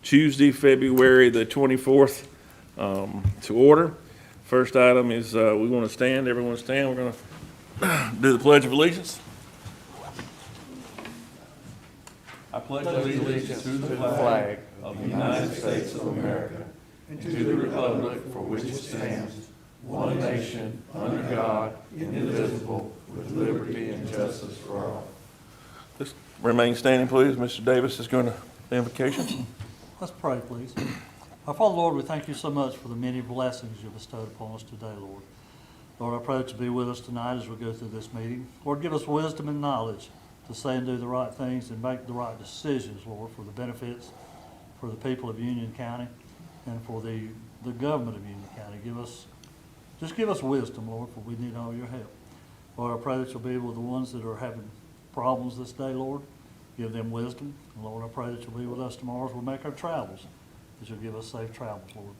Tuesday, February the 24th, to order. First item is we want to stand. Everyone stand. We're going to do the Pledge of Allegiance. I pledge allegiance to the flag of the United States of America and to the republic for which it stands, one nation, under God, indivisible, with liberty and justice for all. Let's remain standing, please. Mr. Davis is going to the invocation. Let's pray, please. Our Father, Lord, we thank you so much for the many blessings you bestowed upon us today, Lord. Lord, I pray that you be with us tonight as we go through this meeting. Lord, give us wisdom and knowledge to say and do the right things and make the right decisions, Lord, for the benefits for the people of Union County and for the government of Union County. Just give us wisdom, Lord, for we need all your help. Lord, I pray that you'll be with the ones that are having problems this day, Lord. Give them wisdom. And Lord, I pray that you'll be with us tomorrow as we make our travels, that you'll give us safe travels, Lord.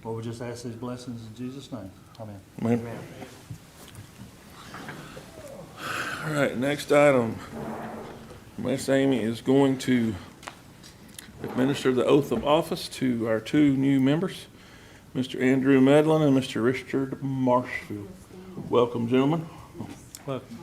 Lord, we just ask these blessings in Jesus' name. Amen. Amen. All right, next item. Miss Amy is going to administer the oath of office to our two new members, Mr. Andrew Medlin and Mr. Richard Marshfield. Welcome, gentlemen. Welcome.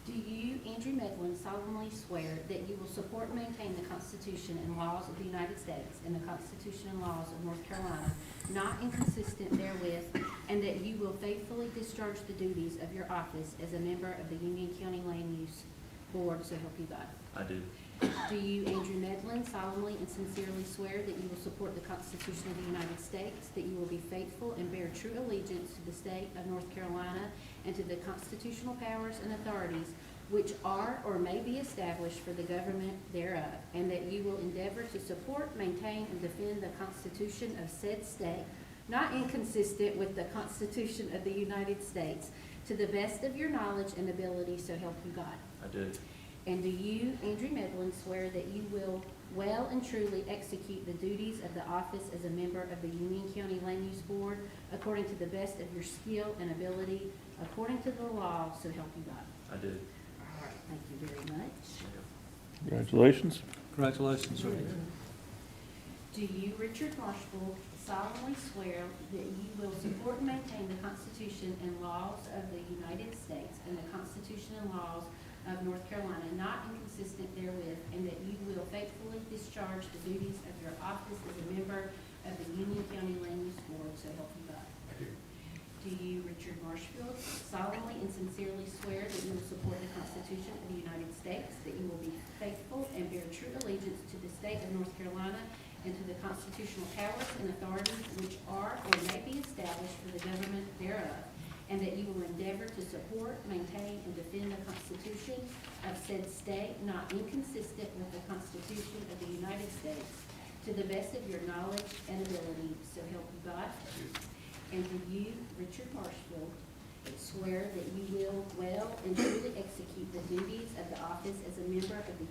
Do you, Andrew Medlin, solemnly swear that you will support and maintain the Constitution and laws of the United States and the Constitution and laws of North Carolina, not inconsistent therewith, and that you will faithfully discharge the duties of your office as a member of the Union County Land Use Board, so help you God? I do. Do you, Andrew Medlin, solemnly and sincerely swear that you will support the Constitution of the United States, that you will be faithful and bear true allegiance to the state of North Carolina and to the constitutional powers and authorities which are or may be established for the government thereof, and that you will endeavor to support, maintain, and defend the Constitution of said state, not inconsistent with the Constitution of the United States, to the best of your knowledge and ability, so help you God? I do. And do you, Andrew Medlin, swear that you will well and truly execute the duties of the office as a member of the Union County Land Use Board according to the best of your skill and ability, according to the law, so help you God? I do. All right, thank you very much. Congratulations. Congratulations, sir. Do you, Richard Marshfield, solemnly swear that you will support and maintain the Constitution and laws of the United States and the Constitution and laws of North Carolina, not inconsistent therewith, and that you will faithfully discharge the duties of your office as a member of the Union County Land Use Board, so help you God? I do. Do you, Richard Marshfield, solemnly and sincerely swear that you will support the Constitution of the United States, that you will be faithful and bear true allegiance to the state of North Carolina and to the constitutional powers and authorities which are or may be established for the government thereof, and that you will endeavor to support, maintain, and defend the Constitution of said state, not inconsistent with the Constitution of the United States, to the best of your knowledge and ability, so help you God? And do you, Richard Marshfield, swear that you will well and truly execute the duties of the office as a member of the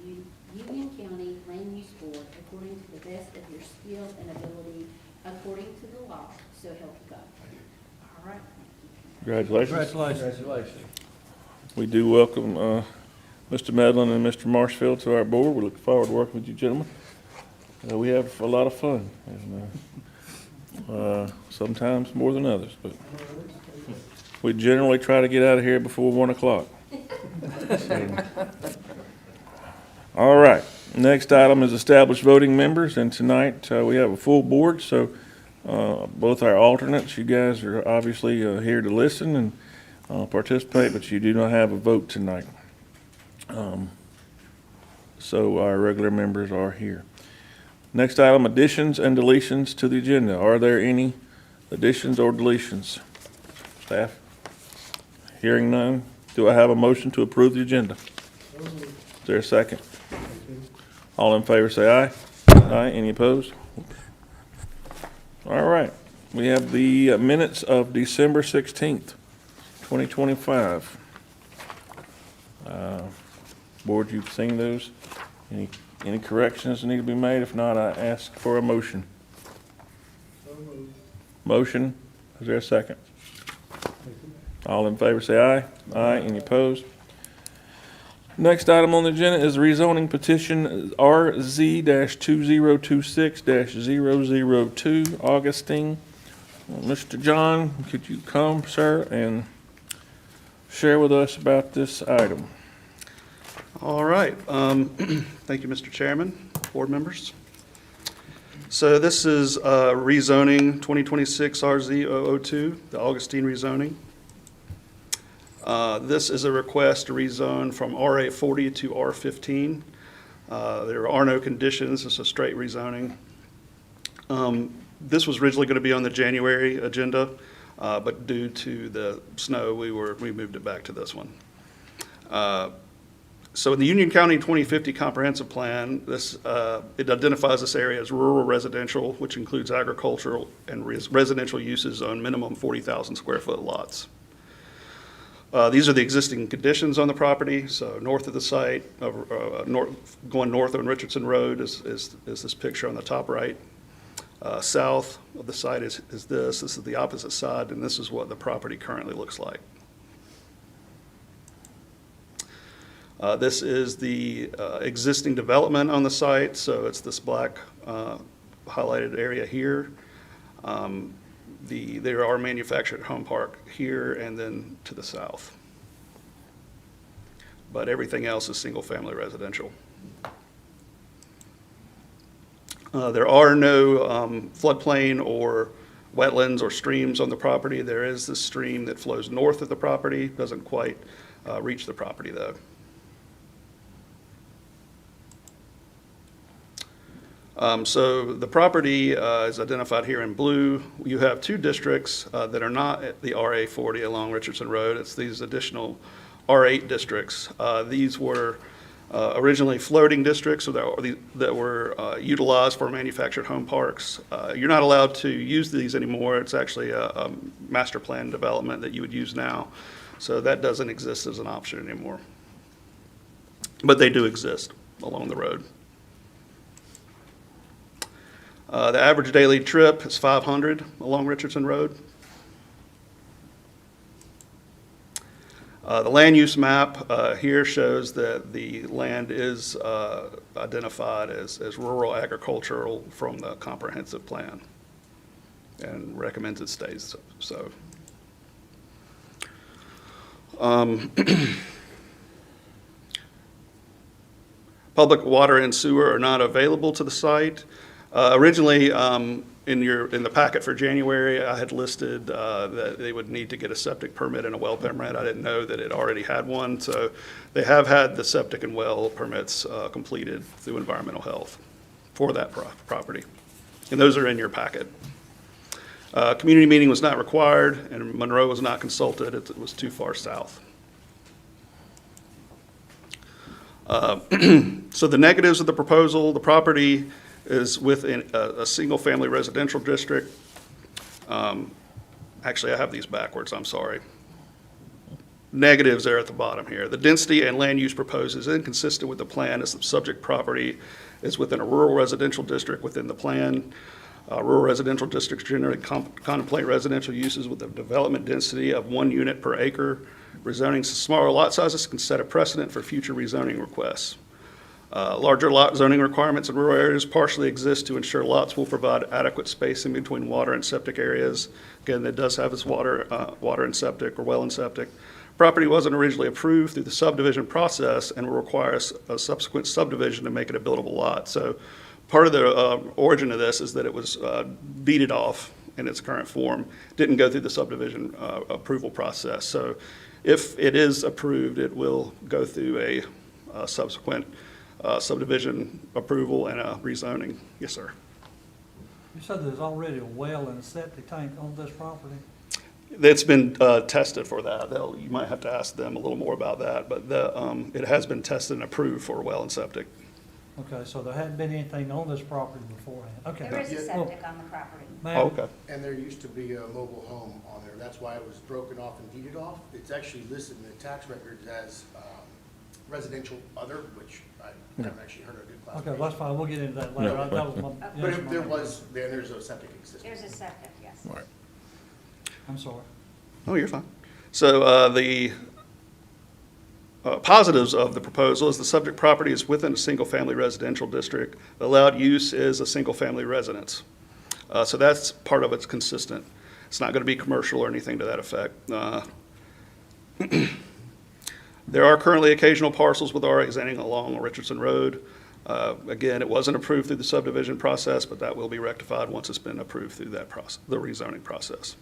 Union County Land Use Board according to the best of your skill and ability, according to the law, so help you God? I do. All right. Congratulations. Congratulations. We do welcome Mr. Medlin and Mr. Marshfield to our board. We look forward to working with you gentlemen. We have a lot of fun, and sometimes more than others, but we generally try to get out of here before 1 o'clock. All right, next item is established voting members, and tonight we have a full board, so both our alternates, you guys are obviously here to listen and participate, but you do not have a vote tonight. So our regular members are here. Next item, additions and deletions to the agenda. Are there any additions or deletions? Staff? Hearing none, do I have a motion to approve the agenda? Is there a second? All in favor say aye. Aye. Any opposed? All right. We have the minutes of December 16th, 2025. Board, you've seen those. Any corrections that need to be made? If not, I ask for a motion. Motion. Is there a second? All in favor say aye. Aye. Any opposed? Next item on the agenda is rezoning petition RZ-2026-002, Augustine. Mr. John, could you come, sir, and share with us about this item? All right. Thank you, Mr. Chairman, board members. So this is rezoning 2026 RZ-002, the Augustine rezoning. This is a request to rezone from R840 to R15. There are no conditions. It's a straight rezoning. This was originally going to be on the January agenda, but due to the snow, we moved it back to this one. So in the Union County 2050 Comprehensive Plan, it identifies this area as rural residential, which includes agricultural and residential uses on minimum 40,000 square foot lots. These are the existing conditions on the property. So north of the site, going north on Richardson Road is this picture on the top right. South of the site is this. This is the opposite side, and this is what the property currently looks like. This is the existing development on the site, so it's this black highlighted area here. There are manufactured home park here and then to the south. But everything else is single-family residential. There are no floodplain or wetlands or streams on the property. There is this stream that flows north of the property, doesn't quite reach the property though. So the property is identified here in blue. You have two districts that are not at the RA40 along Richardson Road. It's these additional R8 districts. These were originally floating districts that were utilized for manufactured home parks. You're not allowed to use these anymore. It's actually a master plan development that you would use now. So that doesn't exist as an option anymore. But they do exist along the road. The average daily trip is 500 along Richardson Road. The land use map here shows that the land is identified as rural agricultural from the comprehensive plan and recommends it stays so. Public water and sewer are not available to the site. Originally, in the packet for January, I had listed that they would need to get a septic permit and a well permit. I didn't know that it already had one, so they have had the septic and well permits completed through environmental health for that property, and those are in your packet. Community meeting was not required, and Monroe was not consulted. It was too far south. So the negatives of the proposal: the property is within a single-family residential district. Actually, I have these backwards, I'm sorry. Negatives are at the bottom here. The density and land use proposed is inconsistent with the plan as the subject property is within a rural residential district within the plan. Rural residential districts generally contemplate residential uses with a development density of 1 unit per acre. Rezoning smaller lot sizes can set a precedent for future rezoning requests. Larger lot zoning requirements in rural areas partially exist to ensure lots will provide adequate spacing between water and septic areas. Again, it does have its water and septic or well and septic. Property wasn't originally approved through the subdivision process and will require a subsequent subdivision to make it a buildable lot. So part of the origin of this is that it was deeded off in its current form, didn't go through the subdivision approval process. So if it is approved, it will go through a subsequent subdivision approval and a rezoning. Yes, sir. You said there's already a well and a septic tank on this property? It's been tested for that. You might have to ask them a little more about that, but it has been tested and approved for well and septic. Okay, so there hadn't been anything on this property beforehand. Okay. There is a septic on the property. Ma'am, Oh, okay. And there used to be a mobile home on there. That's why it was broken off and deeded off. It's actually listed in the tax records as residential other, which I haven't actually heard of a good Okay, classification. that's fine, we'll get into that later. Yeah, That was my- But But yes, if there ma'am. was, then there's a septic existing. There's a septic, yes. Right. I'm sorry. Oh, you're fine. So positives of the proposal is the subject property is within a single-family residential district. The allowed use is a single-family residence. So that's part of it's consistent. It's not going to be commercial or anything to that effect. There are currently occasional parcels with RA extending along Richardson Road. Again, it wasn't approved through the subdivision process, but that will be rectified once it's been approved through that process, the rezoning process.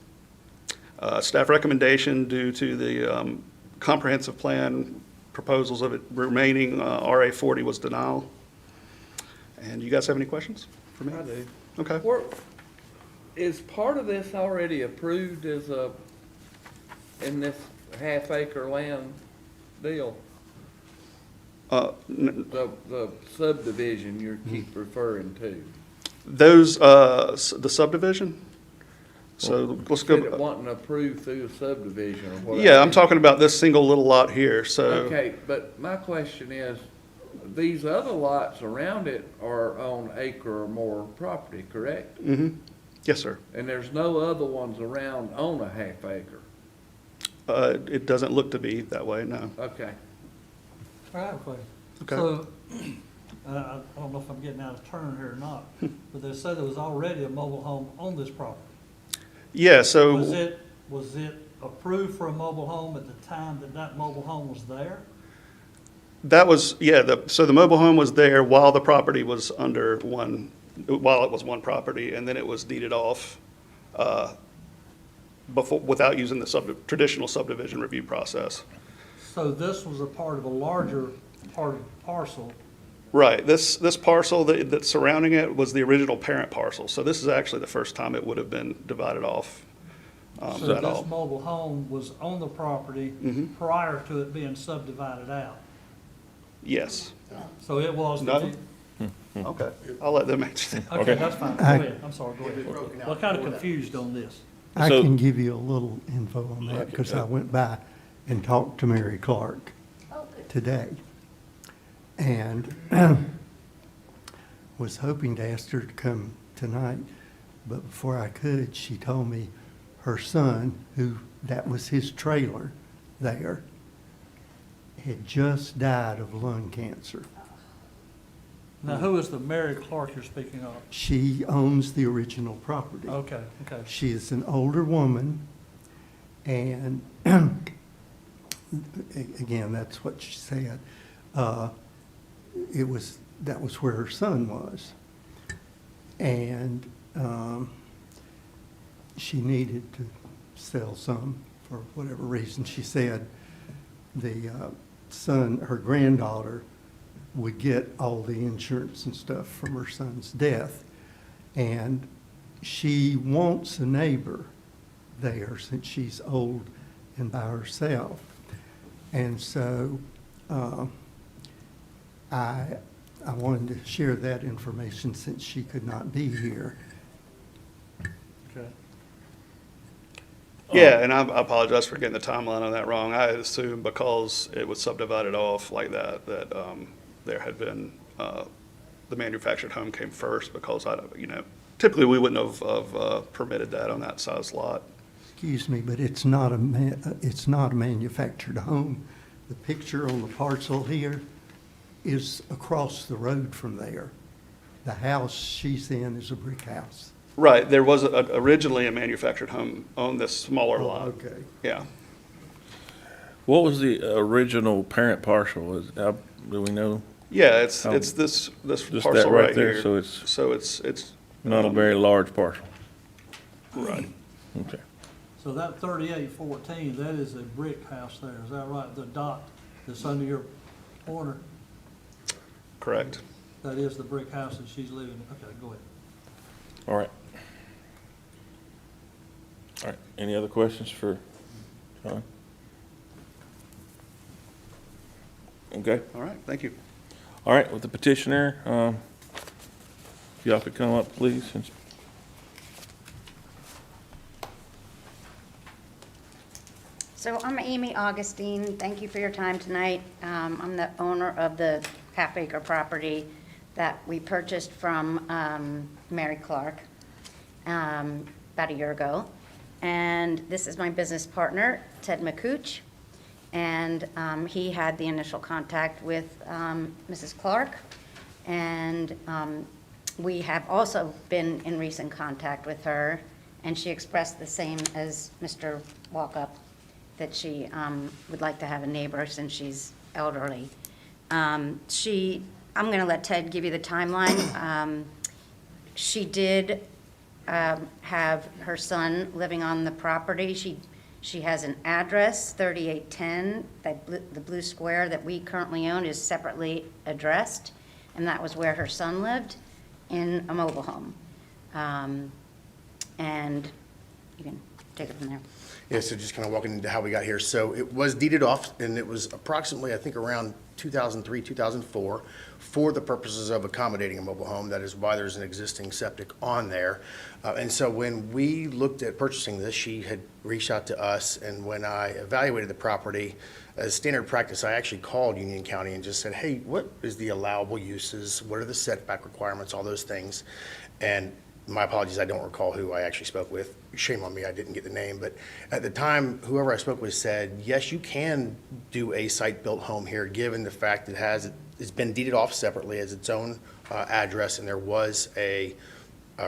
Staff recommendation due to the comprehensive plan proposals of it remaining RA 40 was denial. And you guys have any questions for me? I do. Okay. Is part of this already approved as in this half-acre land deal? The subdivision you keep referring to? Those, the subdivision? So let's Said it go. wasn't approved through a subdivision or whatever. Yeah, I'm talking about this single little lot here, so. Okay, but my question is, these other lots around it are on acre or more property, correct? Mhm. Yes, sir. And there's no other ones around on a half acre? It doesn't look to be that way, no. Okay. I have a question. Okay. So, I don't know if I'm getting out of turn here or not, but they said there was already a mobile home on this property. Yeah, so. Was it approved for a mobile home at the time that that mobile home was there? That was, yeah, so the mobile home was there while the property was under while it was one property, and then it was deeded off without using the traditional subdivision review process. So this was a part of a larger parcel. Right, this parcel that's surrounding it was the original parent parcel, so this is actually the first time it would have been divided off So at all. this mobile home was on the property Mhm. prior to it being subdivided out. Yes. So it was. No? Okay, I'll let them answer that. Okay, that's fine. Go ahead. I'm sorry, go ahead. Broken out Well, kind of before that. confused on this. I So- can give you a little info on that because I went by and talked to Mary Clark Oh, good. today. And was hoping to ask her to come tonight, but before I could, she told me her son, that was his trailer there, had just died of lung cancer. Now, who is the Mary Clark you're speaking of? She owns the original property. Okay, okay. She is an older woman, and again, that's what she said. That was where her son was. And she needed to sell some for whatever reason. She said the son, her granddaughter, would get all the insurance and stuff from her son's death. And she wants a neighbor there since she's old and by herself. And so I wanted to share that information since she could not be here. Okay. Yeah, and I apologize for getting the timeline on that wrong. I had assumed because it was subdivided off like that, there had been, the manufactured home came first because typically we wouldn't have permitted that on that size lot. Excuse me, but it's not a manufactured home. The picture on the parcel here is across the road from there. The house she's in is a brick house. Right, there was originally a manufactured home on this smaller Oh, lot. okay. Yeah. What was the original parent parcel? Do we know? Yeah, it's Oh. this Just parcel that right right there, here. so it's it's. not a very large parcel. Right. Okay. So that 3814, that is a brick house there, is that right? The dot that's under your pointer, Correct. that is the brick house that she's living in. Okay, go ahead. All right. All right. Any other questions for John? Okay. All right, thank you. All right, with the petitioner, if y'all could come up, please. So I'm Amy Augustine. Thank you for your time tonight. I'm the owner of the half-acre property that we purchased from Mary Clark about a year ago. And this is my business partner, Ted McCooch. And he had the initial contact with Mrs. Clark. And we have also been in recent contact with her, and she expressed the same as Mr. Walkup, that she would like to have a neighbor since she's elderly. I'm going to let Ted give you the timeline. She did have her son living on the property. She has an address, 3810, the blue square that we currently own is separately addressed, and that was where her son lived, in a mobile home. And you can take it from there. Yeah, so just kind of walking into how we got here. So it was deeded off, and it was approximately, I think, around 2003, 2004, for the purposes of accommodating a mobile home. That is why there's an existing septic on there. And so when we looked at purchasing this, she had reached out to us, and when I evaluated the property, as standard practice, I actually called Union County and just said, hey, what is the allowable uses? What are the setback requirements? All those things. And my apologies, I don't recall who I actually spoke with. Shame on me, I didn't get the name. But at the time, whoever I spoke with said, yes, you can do a site-built home here, given the fact it it's been deeded off separately as its own address, and there was a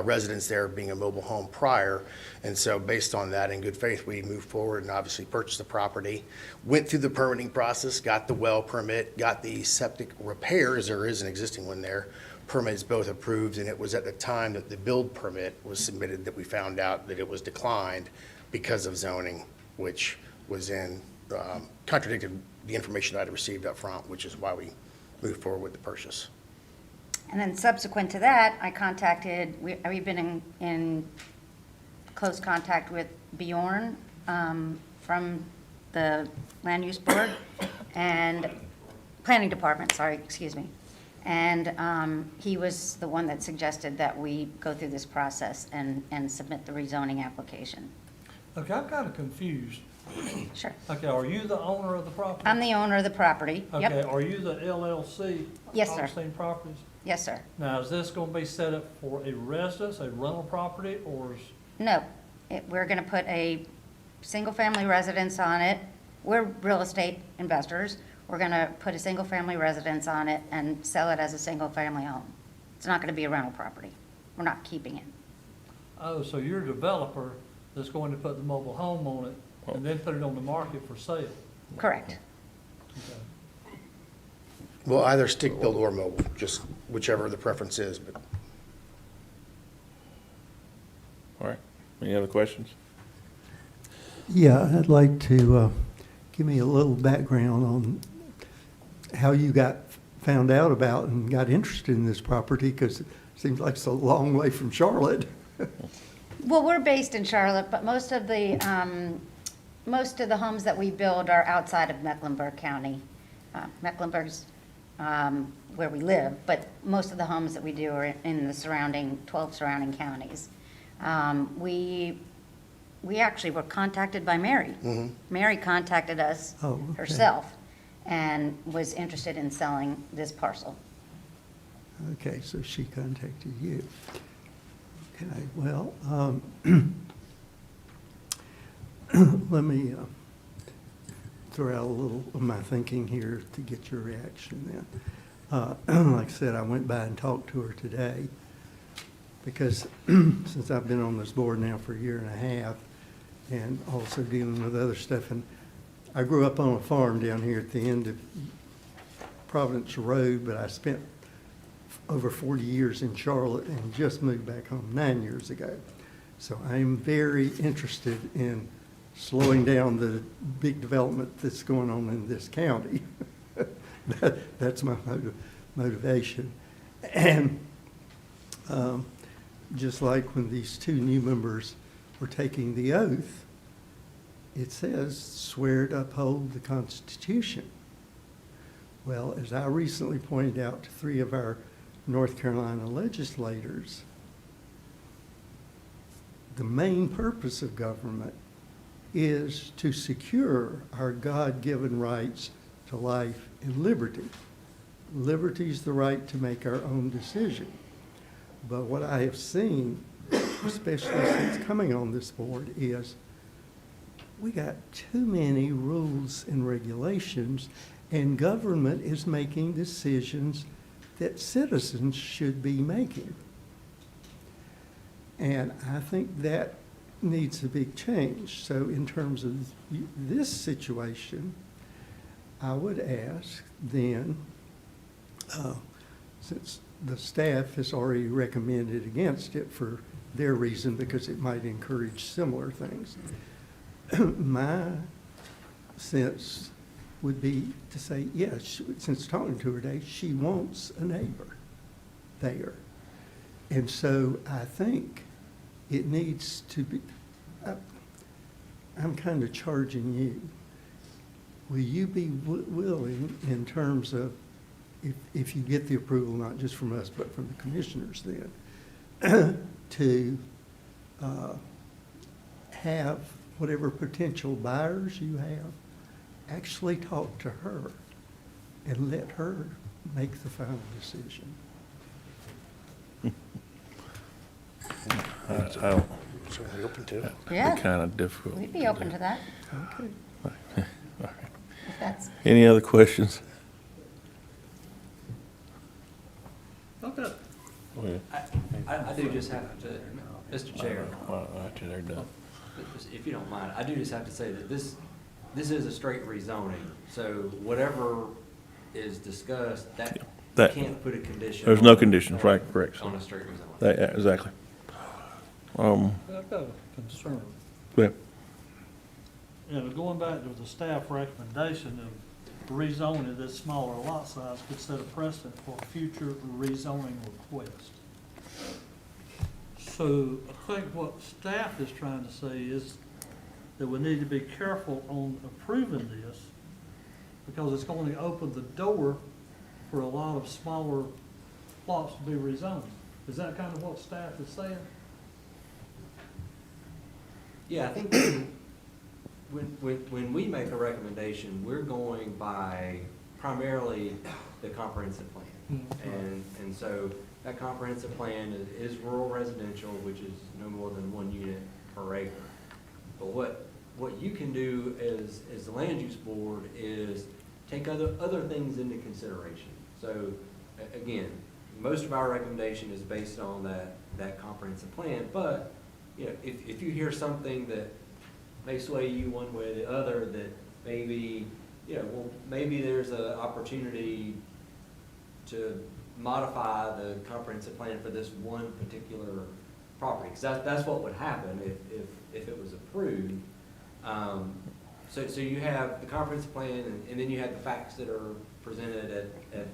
residence there being a mobile home prior. And so based on that, in good faith, we moved forward and obviously purchased the property, went through the permitting process, got the well permit, got the septic repairs, there is an existing one there, permits both approved, and it was at the time that the build permit was submitted that we found out that it was declined because of zoning, which was contradicted the information I'd received up front, which is why we moved forward with the purchase. And then subsequent to that, we've been in close contact with Bjorn from the Land Use Board and Planning Department, excuse me. And he was the one that suggested that we go through this process and submit the rezoning application. Okay, I'm kind of confused. Sure. Okay, are you the owner of the property? I'm the owner of the property. Okay, Yep. are you the LLC? Yes, sir. Augustine Properties? Yes, sir. Now, is this going to be set up for a residence, a rental property, or is, No, we're going to put a single-family residence on it. We're real estate investors. We're going to put a single-family residence on it and sell it as a single-family home. It's not going to be a rental property. We're not keeping it. oh, so you're a developer that's going to put the mobile home on it and then put it on the market for sale? Correct. Okay. Well, either stick-built or mobile, just whichever the preference is, but All right, any other questions? Yeah, I'd like to give me a little background on how you found out about and got interested in this property, because it seems like it's a long way from Charlotte. Well, we're based in Charlotte, but most of the homes that we build are outside of Mecklenburg County. Mecklenburg's where we live, but most of the homes that we do are in the 12 surrounding counties. We actually were contacted by Mary. Mm-hmm. Mary contacted us Oh, okay. herself and was interested in selling this parcel. Okay, so she contacted you. Okay, well, let me throw out a little of my thinking here to get your reaction then. Like I said, I went by and talked to her today because since I've been on this board now for a year and a half and also dealing with other stuff, and I grew up on a farm down here at the end of Providence Road, but I spent over 40 years in Charlotte and just moved back home 9 years ago. So I'm very interested in slowing down the big development that's going on in this county. That's my motivation. And just like when these two new members were taking the oath, it says, swear to uphold the Constitution. Well, as I recently pointed out to 3 of our North Carolina legislators, the main purpose of government is to secure our God-given rights to life and liberty. Liberty is the right to make our own decision. But what I have seen, especially since coming on this board, is we got too many rules and regulations, and government is making decisions that citizens should be making. And I think that needs a big change. So in terms of this situation, I would ask then, since the staff has already recommended against it for their reason, because it might encourage similar things, my sense would be to say, yes, since talking to her today, she wants a neighbor there. And so I think it needs to be, I'm kind of charging you. Will you be willing, in terms of, if you get the approval, not just from us, but from the commissioners then, to have whatever potential buyers you have, actually talk to her and let her make the final decision? I don't, Certainly open to it. Yeah, be kind of difficult. we'd be open to that, Okay. if that's, Any other questions? Okay. I do just have to, Mr. Chair, After they're done. if you don't mind, I do just have to say that this is a straight rezoning. So whatever is discussed, that, you That- can't put a condition. There's no on- conditions, right, correct. On a straight rezoning. Yeah, exactly. I've got a concern. Yeah. You know, going back to the staff recommendation of rezoning this smaller lot size could set a precedent for future rezoning requests. So I think what staff is trying to say is that we need to be careful on approving this because it's going to open the door for a lot of smaller lots to be rezoned. Is that kind of what staff is saying? Yeah, I think when we make a recommendation, we're going by primarily the comprehensive plan. And so that comprehensive plan is rural residential, which is no more than 1 unit per acre. But what you can do as the land use board is take other things into consideration. So again, most of our recommendation is based on that comprehensive plan, but you know, if you hear something that may sway you one way or the other, that maybe, you know, well, maybe there's an opportunity to modify the comprehensive plan for this one particular property, because that's what would happen if it was approved. So you have the comprehensive plan, and then you have the facts that are presented at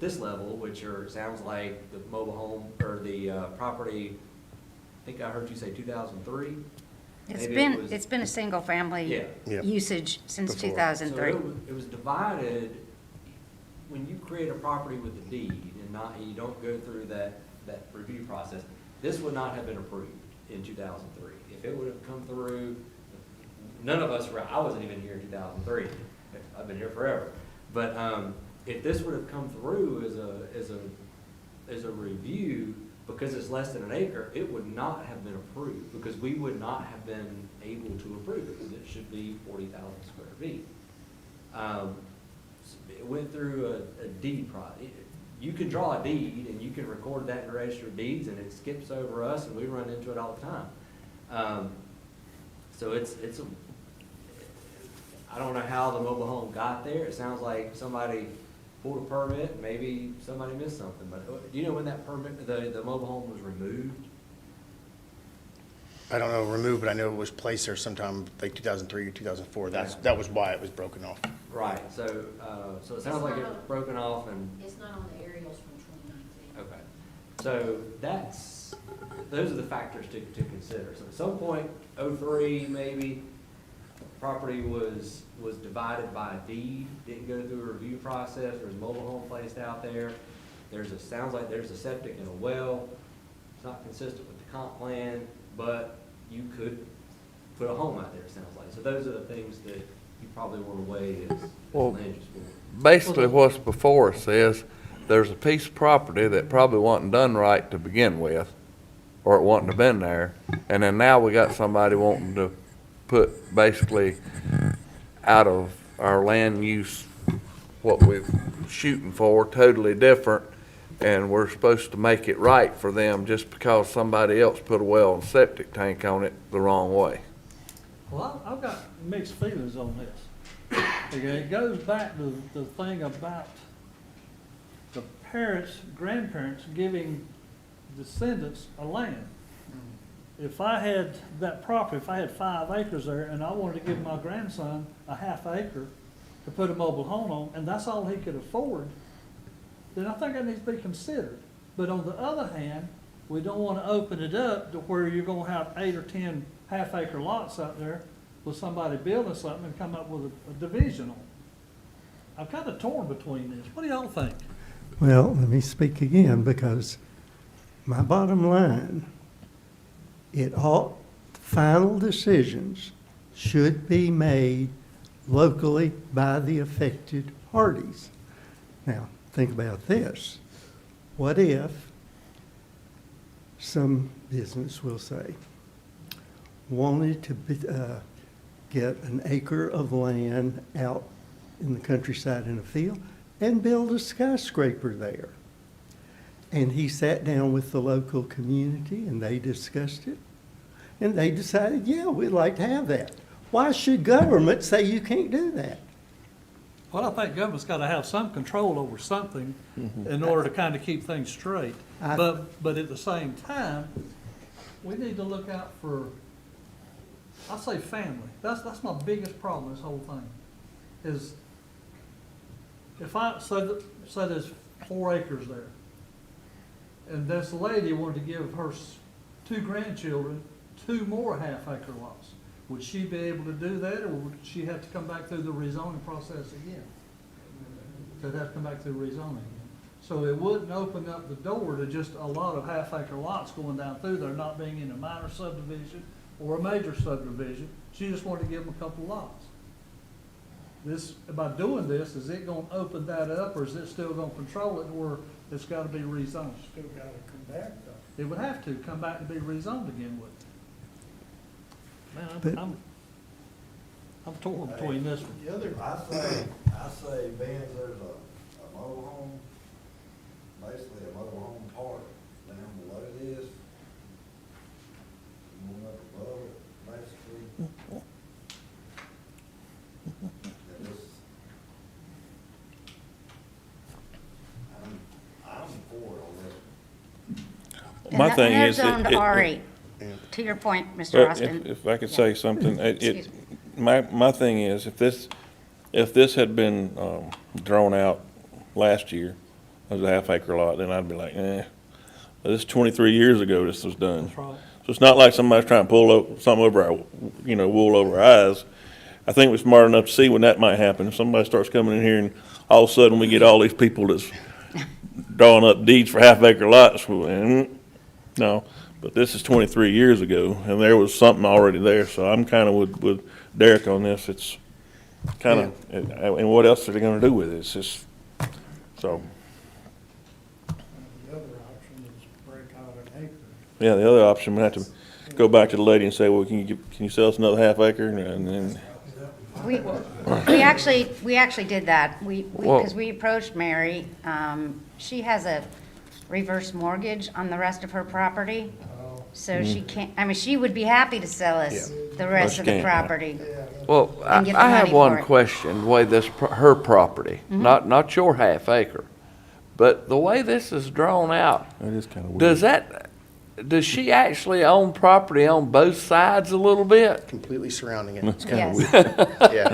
this level, which sounds like the mobile home, or the property, I think I heard you say 2003? it's been a single family Yeah. Yeah. usage since Before. 2003. So it was divided, when you create a property with a deed and you don't go through that review process, this would not have been approved in 2003. If it would have come through, none of us I wasn't even here in 2003. I've been here forever. But if this would have come through as a review, because it's less than an acre, it would not have been approved, because we would not have been able to approve it, because it should be 40,000 square feet. It went through a deed process. You can draw a deed and you can record that in the register of deeds, and it skips over us, and we run into it all the time. So I don't know how the mobile home got there. It sounds like somebody pulled a permit, and maybe somebody missed something, but do you know when that permit, the mobile home was removed? I don't know, removed, but I know it was placed there sometime like 2003 or 2004. That was why it was broken off. Right, so it sounds like it was broken off, and, It's not on the aerials from 2019. okay. So those are the factors to consider. So at some point, 2003 maybe, property was divided by a deed, didn't go through a review process, there's a mobile home placed out there. Sounds like there's a septic and a well. It's not consistent with the comp plan, but you could put a home out there, it sounds like. So those are the things that you probably want to weigh as Well, land use board. Basically, what's before us is, there's a piece of property that probably wasn't done right to begin with, or it wouldn't have been there. And then now we got somebody wanting to put basically out of our land use, what we're shooting for, totally different. And we're supposed to make it right for them just because somebody else put a well and septic tank on it the wrong way. Well, I've got mixed feelings on this. Okay, it goes back to the thing about the parents, grandparents giving descendants a land. If I had that property, if I had 5 acres there and I wanted to give my grandson a half acre to put a mobile home on, and that's all he could afford, then I think that needs to be considered. But on the other hand, we don't want to open it up to where you're gonna have 8 or 10 half-acre lots out there with somebody building something and come up with a division on it. I'm kind of torn between this. What do y'all think? Well, let me speak again, because my bottom line, final decisions should be made locally by the affected parties. Now, think about this. What if some business, we'll say, wanted to get an acre of land out in the countryside in a field and build a skyscraper there? And he sat down with the local community and they discussed it. And they decided, yeah, we'd like to have that. Why should government say you can't do that? Well, I think government's got to have some control over something in order to kind of keep things straight. But at the same time, we need to look out for, I say family. That's my biggest problem with this whole thing. Is if say there's 4 acres there, and this lady wanted to give her 2 grandchildren 2 more half-acre lots, would she be able to do that, or would she have to come back through the rezoning process again? So it'd have to come back through rezoning again. So it wouldn't open up the door to just a lot of half-acre lots going down through there, not being in a minor subdivision or a major subdivision. She just wanted to give them a couple lots. By doing this, is it gonna open that up, or is it still gonna control it, or it's gotta be rezoned? Still gotta come back though. It would have to come back to be rezoned again, wouldn't it? But- Man, I'm torn between this one. The other, I say being there's a mobile home, basically a mobile home park down below this, going up above it, basically. That this, I'm for it on this. My thing is, And they're zoned R8, to your point, Mr. well, Austin. if I could say something, Excuse my thing is, if this had been, drawn out last year as a half-acre lot, then I'd be like, but this is 23 years ago this was done. That's right. So it's not like somebody's trying to pull something over our, wool over our eyes. I think we're smart enough to see when that might happen. If somebody starts coming in here and all of a sudden we get all these people that's drawing up deeds for half-acre lots, no. But this is 23 years ago, and there was something already there, so I'm kind of with Derek on this. It's kind of, and what else are they gonna do with it? It's just, so, the other option is break out an acre. yeah, the other option, we have to go back to the lady and say, well, can you sell us another half acre? And then, We actually did that. Because we approached Mary. She has a reverse mortgage on the rest of her property. So she can't, she would be happy to sell us the rest of the can't, yeah. property. Well, And get the I have money for one it. question, the way her property, not your half acre, but the way this is drawn out, that is kind of weird. does she actually own property on both sides a little bit? Completely surrounding it. That's kind of Yes. weird. Yeah.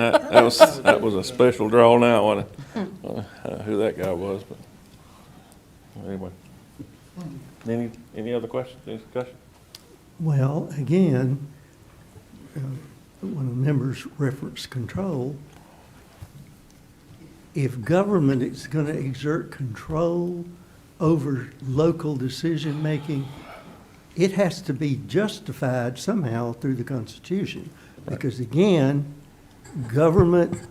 That was a special draw now, wasn't it? Who that guy was, but anyway. Any other questions, any discussion? Well, again, when the members reference control, if government is going to exert control over local decision-making, it has to be justified somehow through the Constitution. Because again, government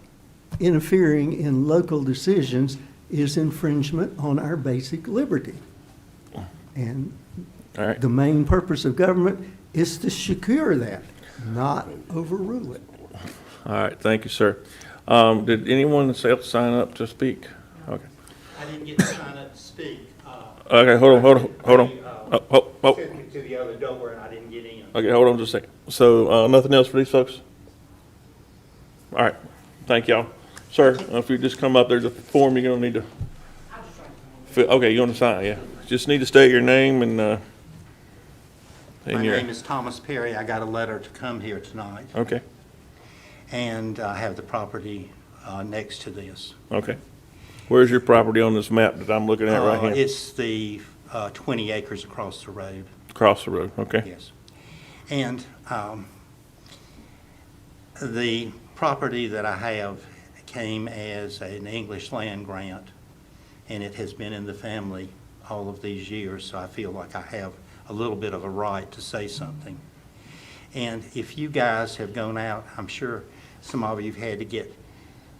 interfering in local decisions is infringement on our basic liberty. And All right. The main purpose of government is to secure that, not overrule it. All right, thank you, sir. Did anyone else sign up to speak? Okay. I didn't get to sign up to speak. Okay, hold on. Oh. To the other door, and I didn't get in. Okay, hold on just a second. So, nothing else for these folks? All right, thank y'all. Sir, if you just come up, there's a form you're gonna need to. Okay, you want to sign, yeah. Just need to state your name and My your. name is Thomas Perry. I got a letter to come here tonight, Okay, and I have the property next to this. okay. Where's your property on this map that I'm looking at right here? It's the 20 acres across the road, Across the road, okay? yes. And the property that I have came as an English land grant, and it has been in the family all of these years, so I feel like I have a little bit of a right to say something. And if you guys have gone out, I'm sure some of you have had to get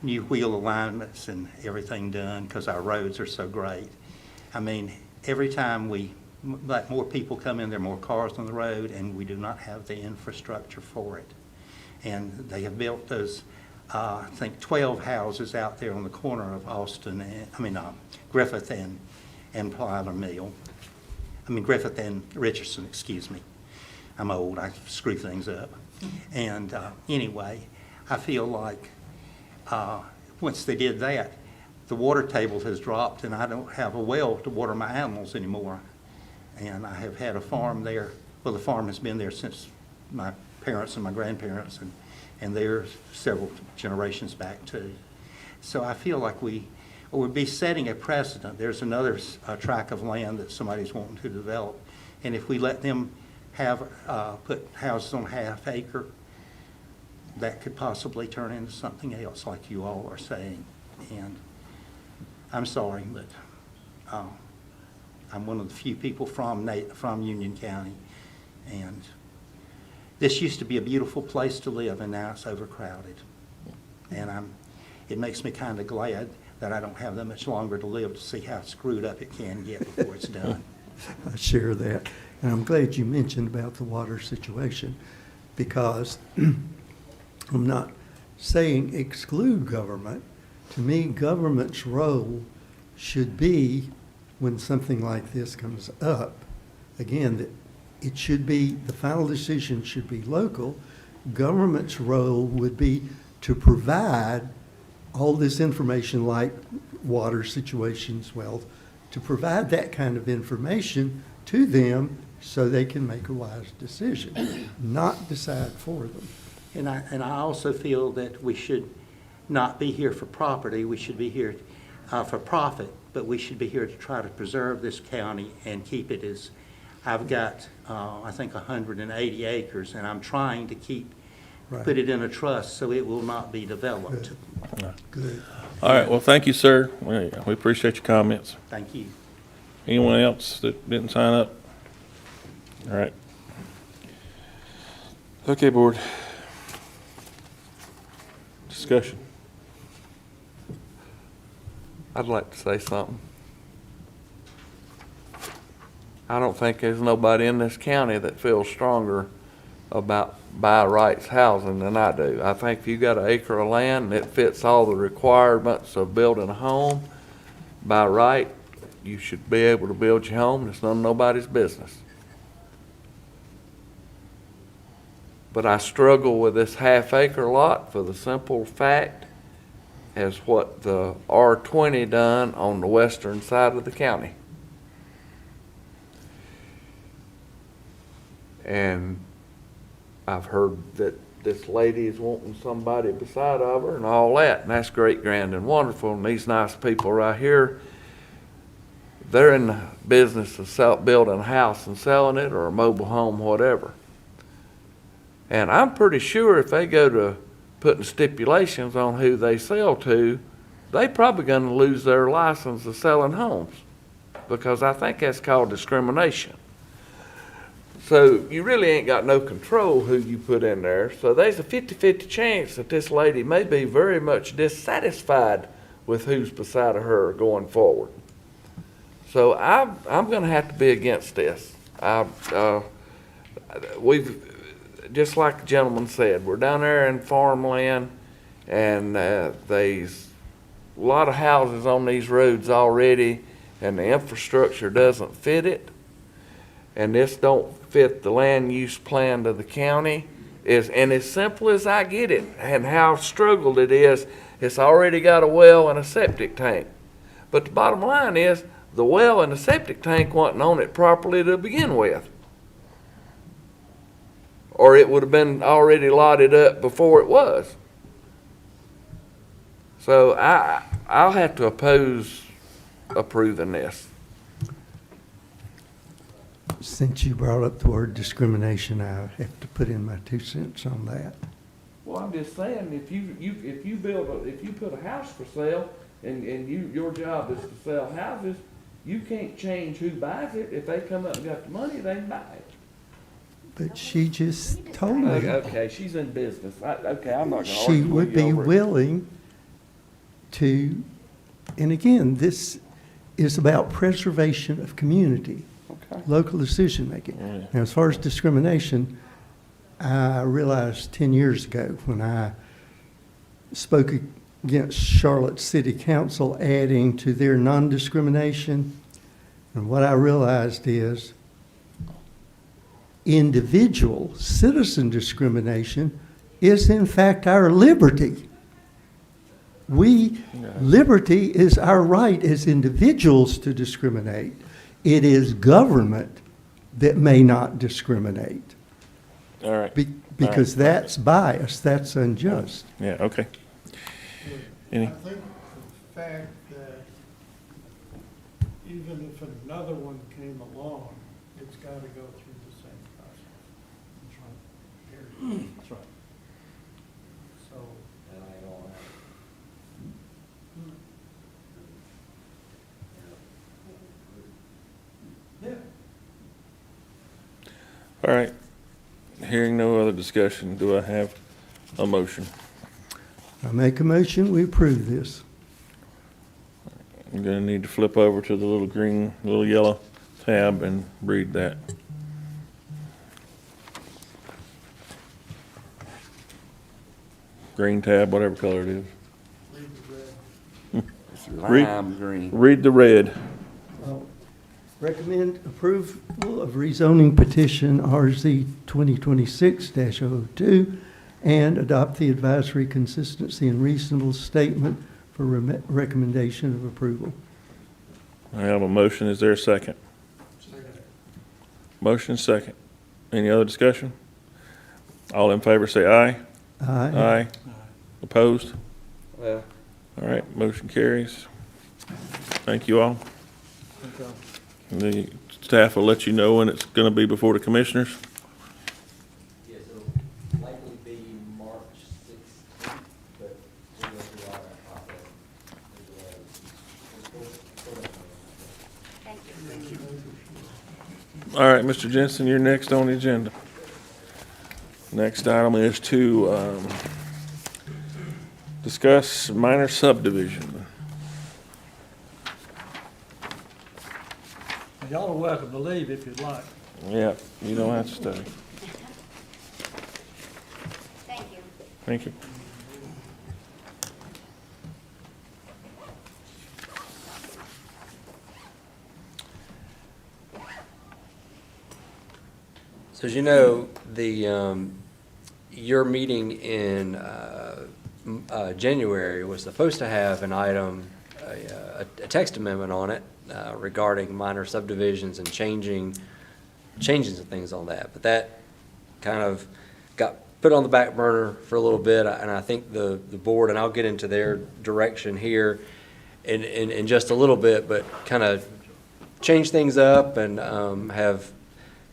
new wheel alignments and everything done because our roads are so great. I mean, every time we let more people come in, there are more cars on the road, and we do not have the infrastructure for it. And they have built those, I think, 12 houses out there on the corner of Griffith and Plyler Mill. Griffith and Richardson, excuse me. I'm old, I screw things up. And anyway, I feel like once they did that, the water table has dropped, and I don't have a well to water my animals anymore. And I have had a farm there. Well, the farm has been there since my parents and my grandparents, and they're several generations back too. So I feel like we would be setting a precedent. There's another tract of land that somebody's wanting to develop, and if we let them have put houses on half acre, that could possibly turn into something else, like you all are saying. And I'm sorry, but I'm one of the few people from Union County, and this used to be a beautiful place to live, and now it's overcrowded. And it makes me kind of glad that I don't have that much longer to live to see how screwed up it can get before it's done. I share that. And I'm glad you mentioned about the water situation, because I'm not saying exclude government. To me, government's role should be, when something like this comes up, again, that it should be, the final decision should be local. Government's role would be to provide all this information, like water situations, well, to provide that kind of information to them so they can make a wise decision, not decide for them. And I also feel that we should not be here for property. We should be here for profit, but we should be here to try to preserve this county and keep it as, I've got, I think, 180 acres, and I'm trying to put it in a trust so it will not be developed. Good. All right, well, thank you, sir. We appreciate your comments. Thank you. Anyone else that didn't sign up? All right. Okay, board. Discussion. I'd like to say something. I don't think there's nobody in this county that feels stronger about by rights housing than I do. I think if you got an acre of land and it fits all the requirements of building a home, by right, you should be able to build your home. It's none of nobody's business. But I struggle with this half-acre lot for the simple fact as what the R20 done on the western side of the county. And I've heard that this lady is wanting somebody beside of her and all that, and that's great, grand, and wonderful. And these nice people right here, they're in the business of building a house and selling it, or a mobile home, whatever. And I'm pretty sure if they go to putting stipulations on who they sell to, they probably going to lose their license of selling homes, because I think that's called discrimination. So you really ain't got no control who you put in there. So there's a 50-50 chance that this lady may be very much dissatisfied with who's beside of her going forward. So I'm going to have to be against this. We've, just like the gentleman said, we're down there in farmland, and there's a lot of houses on these roads already, and the infrastructure doesn't fit it, and this don't fit the land use plan to the county. And as simple as I get it, and how struggled it is, it's already got a well and a septic tank. But the bottom line is, the well and the septic tank wasn't on it properly to begin with. Or it would have been already lotted up before it was. So I'll have to oppose approving this. Since you brought up the word discrimination, I have to put in my 2 cents on that. Well, I'm just saying, if you put a house for sale, and your job is to sell houses, you can't change who buys it. If they come up and got the money, they can buy it. But she just told me Okay, she's in business. Okay, I'm not gonna she argue would with you be over it. willing to, and again, this is about preservation of community, Okay. local decision-making. Yeah. Now, as far as discrimination, I realized 10 years ago when I spoke against Charlotte City Council adding to their non-discrimination, and what I realized is individual citizen discrimination is in fact our liberty. Liberty is our right as individuals to discriminate. It is government that may not discriminate. All right. Because that's bias, that's unjust. Yeah, okay. Any? I think the fact that even if another one came along, it's got to go through the same process. That's right. Period. That's right. So, yeah. All right. Hearing no other discussion, do I have a motion? I make a motion, we approve this. I'm gonna need to flip over to the little green, little yellow tab and read that. Green tab, whatever color it is. Read the red. It's Read- lime green. Read the red. Recommend approval of rezoning petition RZ 2026-02 and adopt the advisory consistency and reasonable statement for recommendation of approval. I have a motion. Is there a second? Motion second. Any other discussion? All in favor say aye. Aye. Aye. Opposed? Well, All right, motion carries. Thank you all. The staff will let you know when it's going to be before the commissioners. Yes, it'll likely be March 16th, but we'll go through all that process. Thank you. All right, Mr. Jensen, you're next on the agenda. Next item is to discuss minor subdivision. Y'all are welcome to leave if you'd like. Yeah, you don't have to stay. Thank you. Thank you. So as you know, your meeting in January was supposed to have an item, a text amendment on it regarding minor subdivisions and changing some things on that. But that kind of got put on the back burner for a little bit, and I think the board, and I'll get into their direction here in just a little bit, but kind of change things up and have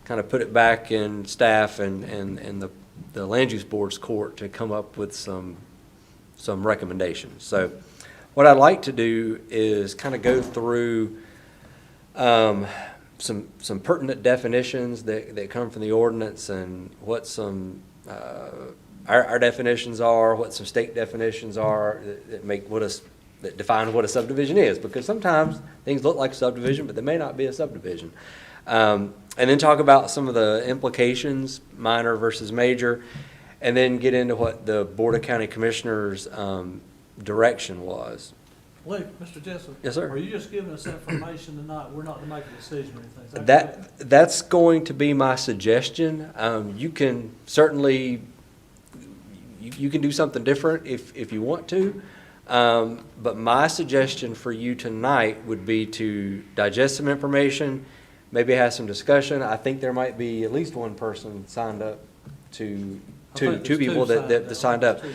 kind of put it back in staff and the land use board's court to come up with some recommendations. So what I'd like to do is kind of go through some pertinent definitions that come from the ordinance and what some our definitions are, what some state definitions are that define what a subdivision is, because sometimes things look like a subdivision, but they may not be a subdivision. And then talk about some of the implications, minor versus major, and then get into what the Board of County Commissioners' direction was. Luke, Mr. Jessup? Yes, sir. Are you just giving us information tonight? We're not to make a decision or anything? Is that correct? That's going to be my suggestion. You can certainly, you can do something different if you want to. But my suggestion for you tonight would be to digest some information, maybe have some discussion. I think there might be at least one person signed up to, I think two there's people two that signed up. Two.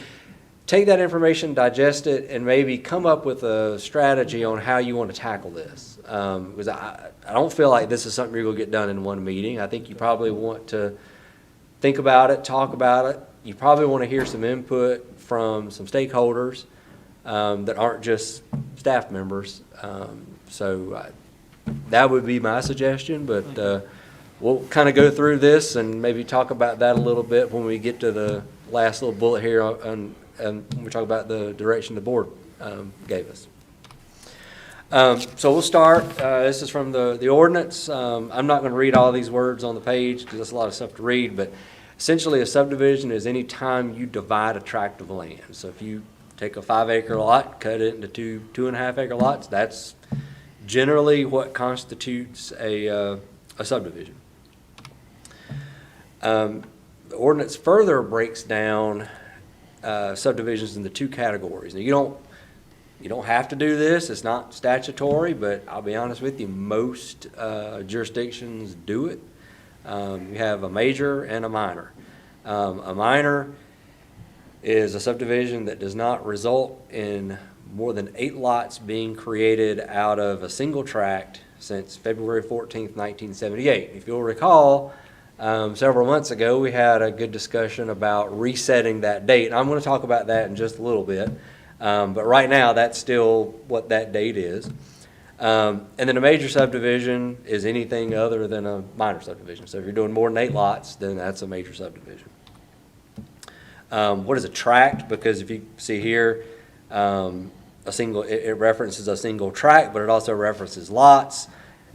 Take that information, digest it, and maybe come up with a strategy on how you want to tackle this. Because I don't feel like this is something you're going to get done in one meeting. I think you probably want to think about it, talk about it. You probably want to hear some input from some stakeholders that aren't just staff members. That would be my suggestion, but we'll kind of go through this and maybe talk about that a little bit when we get to the last little bullet here and when we talk about the direction the board gave us. So we'll start. This is from the ordinance. I'm not going to read all these words on the page because that's a lot of stuff to read, but essentially a subdivision is any time you divide a tract of land. So if you take a 5-acre lot, cut it into 2.5-acre lots, that's generally what constitutes a subdivision. The ordinance further breaks down subdivisions into 2 categories. Now, you don't have to do this. It's not statutory, but I'll be honest with you, most jurisdictions do it. You have a major and a minor. A minor is a subdivision that does not result in more than 8 lots being created out of a single tract since February 14th, 1978. If you'll recall, several months ago, we had a good discussion about resetting that date. And I'm going to talk about that in just a little bit. But right now, that's still what that date is. And then a major subdivision is anything other than a minor subdivision. So if you're doing more than 8 lots, then that's a major subdivision. What is a tract? Because if you see here, it references a single tract, but it also references lots.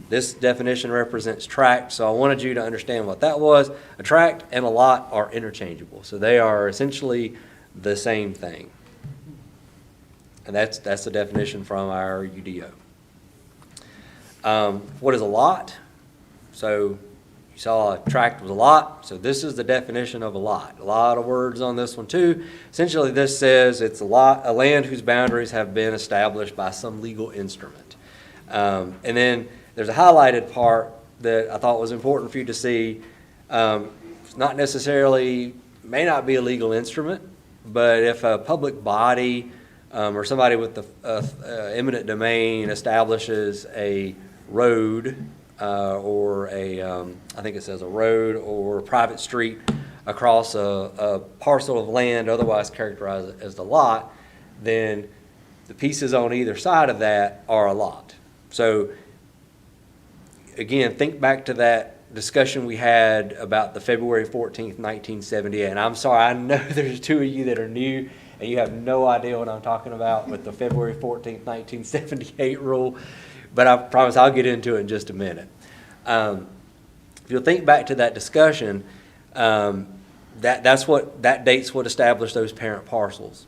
This definition represents tract, so I wanted you to understand what that was. A tract and a lot are interchangeable, so they are essentially the same thing. And that's the definition from our UDO. What is a lot? So you saw a tract was a lot, so this is the definition of a lot. A lot of words on this one too. Essentially this says it's a land whose boundaries have been established by some legal instrument. And then there's a highlighted part that I thought was important for you to see. It's not necessarily, may not be a legal instrument, but if a public body or somebody with the eminent domain establishes a road or I think it says a road or a private street across a parcel of land otherwise characterized as the lot, then the pieces on either side of that are a lot. So again, think back to that discussion we had about the February 14th, 1978. And I'm sorry, I know there's 2 of you that are new and you have no idea what I'm talking about with the February 14th, 1978 rule, but I promise I'll get into it in just a minute. If you'll think back to that discussion, that date's what established those parent parcels.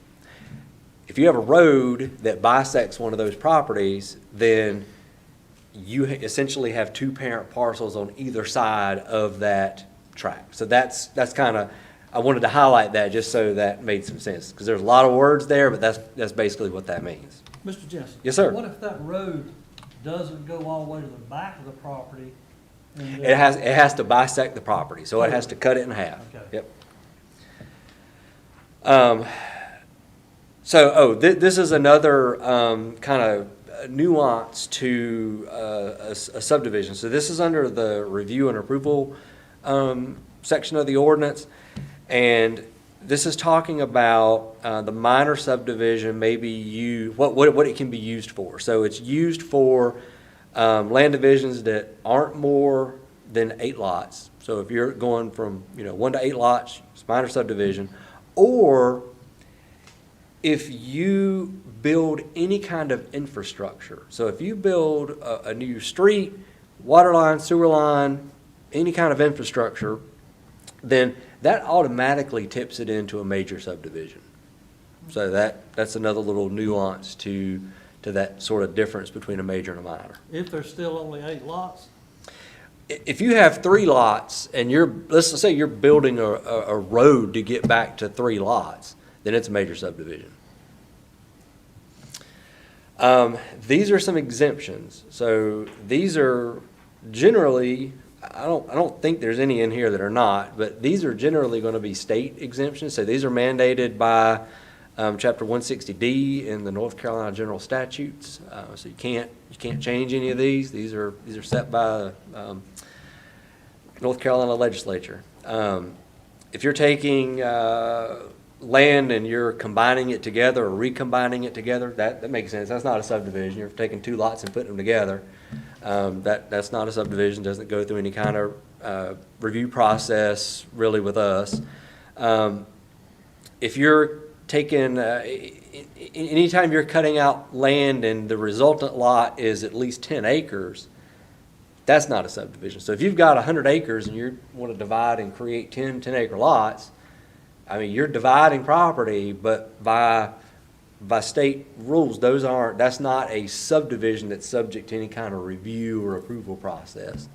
If you have a road that bisects one of those properties, then you essentially have 2 parent parcels on either side of that tract. So that's kind of, I wanted to highlight that just so that made some sense, because there's a lot of words there, but that's basically what that means. Mr. Jensen? Yes, sir. What if that road doesn't go all the way to the back of the property? And It has to bisect the property, so it has to cut it in half. Okay. Yep. This is another kind of nuance to a subdivision. So this is under the review and approval section of the ordinance, and this is talking about the minor subdivision what it can be used for. So it's used for land divisions that aren't more than 8 lots. So if you're going from 1 to 8 lots, it's minor subdivision, or if you build any kind of infrastructure. So if you build a new street, water line, sewer line, any kind of infrastructure, then that automatically tips it into a major subdivision. So that's another little nuance to that sort of difference between a major and a minor. If there's still only 8 lots, If you have 3 lots and let's say you're building a road to get back to 3 lots, then it's a major subdivision. These are some exemptions. So these are generally, I don't think there's any in here that are not, but these are generally going to be state exemptions. So these are mandated by Chapter 160D in the North Carolina General Statutes. So you can't change any of these. These are set by North Carolina legislature. If you're taking land and you're combining it together or recombining it together, that makes sense. That's not a subdivision. You're taking 2 lots and putting them together. That's not a subdivision. Doesn't go through any kind of review process really with us. If you're taking, anytime you're cutting out land and the resultant lot is at least 10 acres, that's not a subdivision. So if you've got 100 acres and you want to divide and create 10-acre lots, I mean, you're dividing property, but by state rules, that's not a subdivision that's subject to any kind of review or approval process.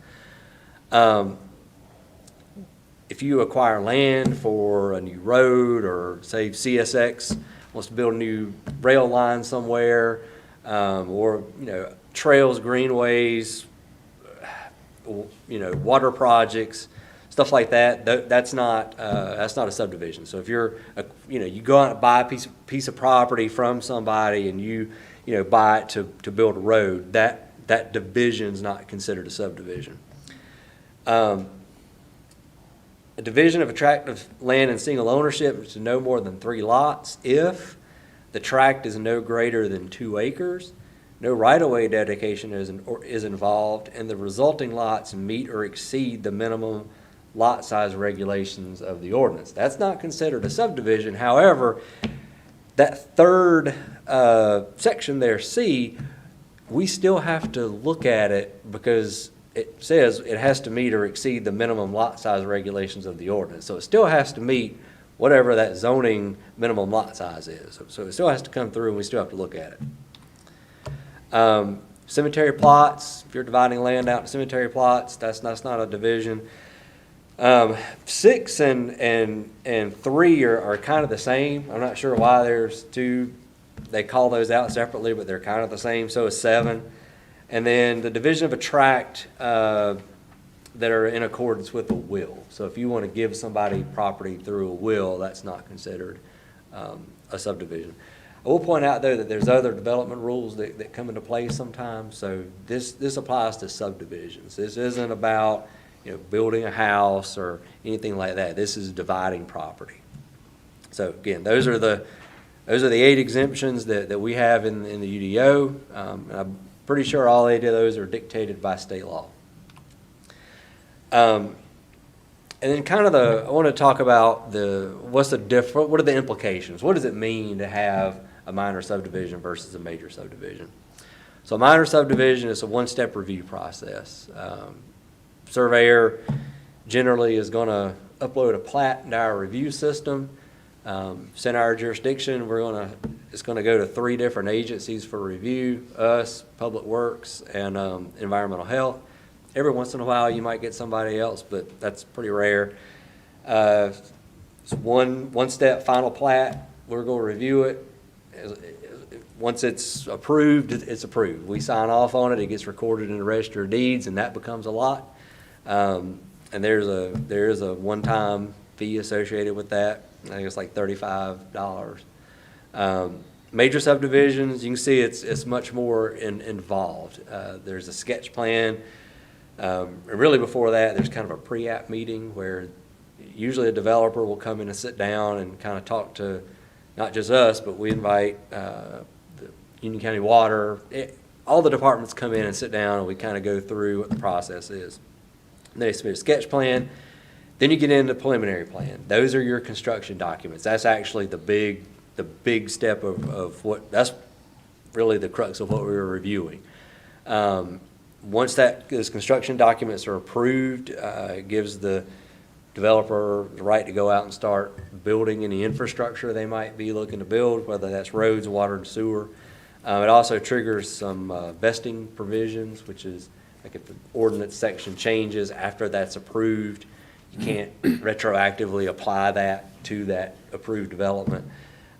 If you acquire land for a new road, or say CSX wants to build a new rail line somewhere, or, trails, greenways, water projects, stuff like that, that's not a subdivision. So if you go out and buy a piece of property from somebody and you buy it to build a road, that division's not considered a subdivision. A division of a tract of land in single ownership is no more than 3 lots if the tract is no greater than 2 acres, no right-of-way dedication is involved, and the resulting lots meet or exceed the minimum lot size regulations of the ordinance. That's not considered a subdivision. However, that third section there, C, we still have to look at it because it says it has to meet or exceed the minimum lot size regulations of the ordinance. So it still has to meet whatever that zoning minimum lot size is. So it still has to come through and we still have to look at it. Cemetery plots, if you're dividing land out into cemetery plots, that's not a division. 6 and 3 are kind of the same. I'm not sure why there's 2. They call those out separately, but they're kind of the same. So is 7. And then the division of a tract that are in accordance with a will. So if you want to give somebody property through a will, that's not considered a subdivision. I will point out, though, that there's other development rules that come into play sometimes. So this applies to subdivisions. This isn't about building a house or anything like that. This is dividing property. So again, those are the 8 exemptions that we have in the UDO. I'm pretty sure all 8 of those are dictated by state law. And then I want to talk about what are the implications? What does it mean to have a minor subdivision versus a major subdivision? So a minor subdivision is a 1-step review process. Surveyor generally is going to upload a plat into our review system. Send our jurisdiction, it's going to go to 3 different agencies for review: us, Public Works, and Environmental Health. Every once in a while, you might get somebody else, but that's pretty rare. It's one-step final plat. We're going to review it. Once it's approved, it's approved. We sign off on it. It gets recorded in the Register of Deeds, and that becomes a lot. And there is a one-time fee associated with that. I think it's like $35. Major subdivisions, you can see it's much more involved. There's a sketch plan. And really before that, there's kind of a pre-app meeting where usually a developer will come in and sit down and kind of talk to not just us, but we invite the Union County Water. All the departments come in and sit down, and we kind of go through what the process is. And they submit a sketch plan. Then you get into the preliminary plan. Those are your construction documents. That's actually the big step of what, that's really the crux of what we were reviewing. Once those construction documents are approved, it gives the developer the right to go out and start building any infrastructure they might be looking to build, whether that's roads, water, and sewer. It also triggers some vesting provisions, which is like if the ordinance section changes after that's approved, you can't retroactively apply that to that approved development.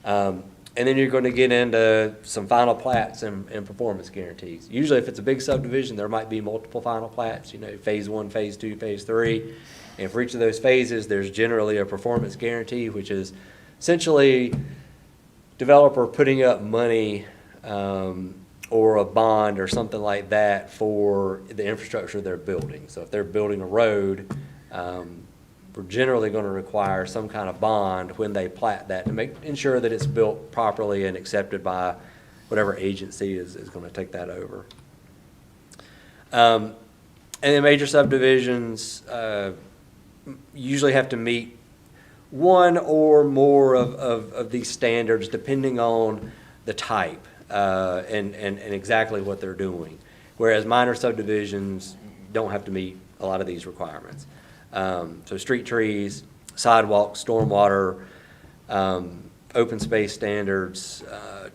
And then you're going to get into some final plats and performance guarantees. Usually if it's a big subdivision, there might be multiple final plats, phase 1, phase 2, phase 3. And for each of those phases, there's generally a performance guarantee, which is essentially developer putting up money or a bond or something like that for the infrastructure they're building. So if they're building a road, we're generally going to require some kind of bond when they plat that to ensure that it's built properly and accepted by whatever agency is going to take that over. And then major subdivisions usually have to meet one or more of these standards depending on the type and exactly what they're doing, whereas minor subdivisions don't have to meet a lot of these requirements. So street trees, sidewalks, stormwater, open space standards,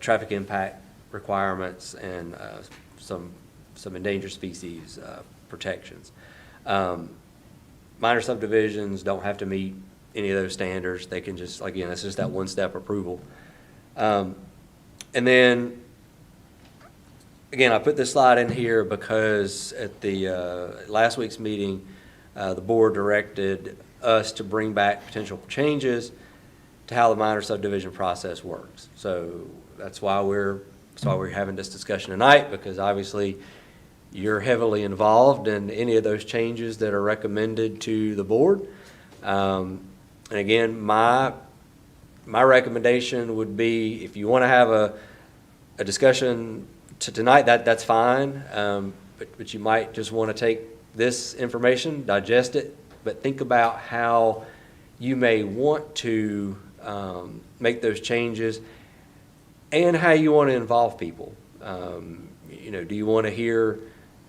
traffic impact requirements, and some endangered species protections. Minor subdivisions don't have to meet any of those standards. They can just, again, it's just that one-step approval. And then, again, I put this slide in here because at the last week's meeting, the board directed us to bring back potential changes to how the minor subdivision process works. So that's why we're having this discussion tonight, because obviously you're heavily involved in any of those changes that are recommended to the board. And again, my recommendation would be, if you want to have a discussion tonight, that's fine. But you might just want to take this information, digest it, but think about how you may want to make those changes and how you want to involve people. Do you want to hear,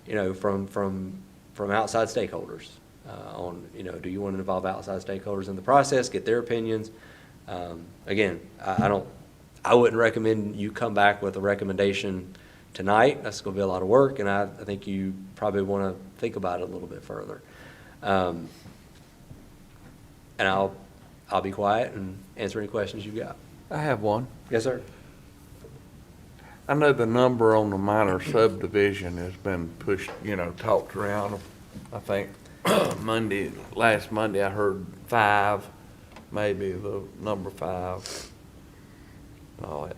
from outside stakeholders on, do you want to involve outside stakeholders in the process, get their opinions? Again, I wouldn't recommend you come back with a recommendation tonight. That's going to be a lot of work, and I think you probably want to think about it a little bit further. And I'll be quiet and answer any questions you've got. I have one. Yes, sir. I know the number on the minor subdivision has been pushed, talked around. I think last Monday I heard 5, maybe the number 5. All that.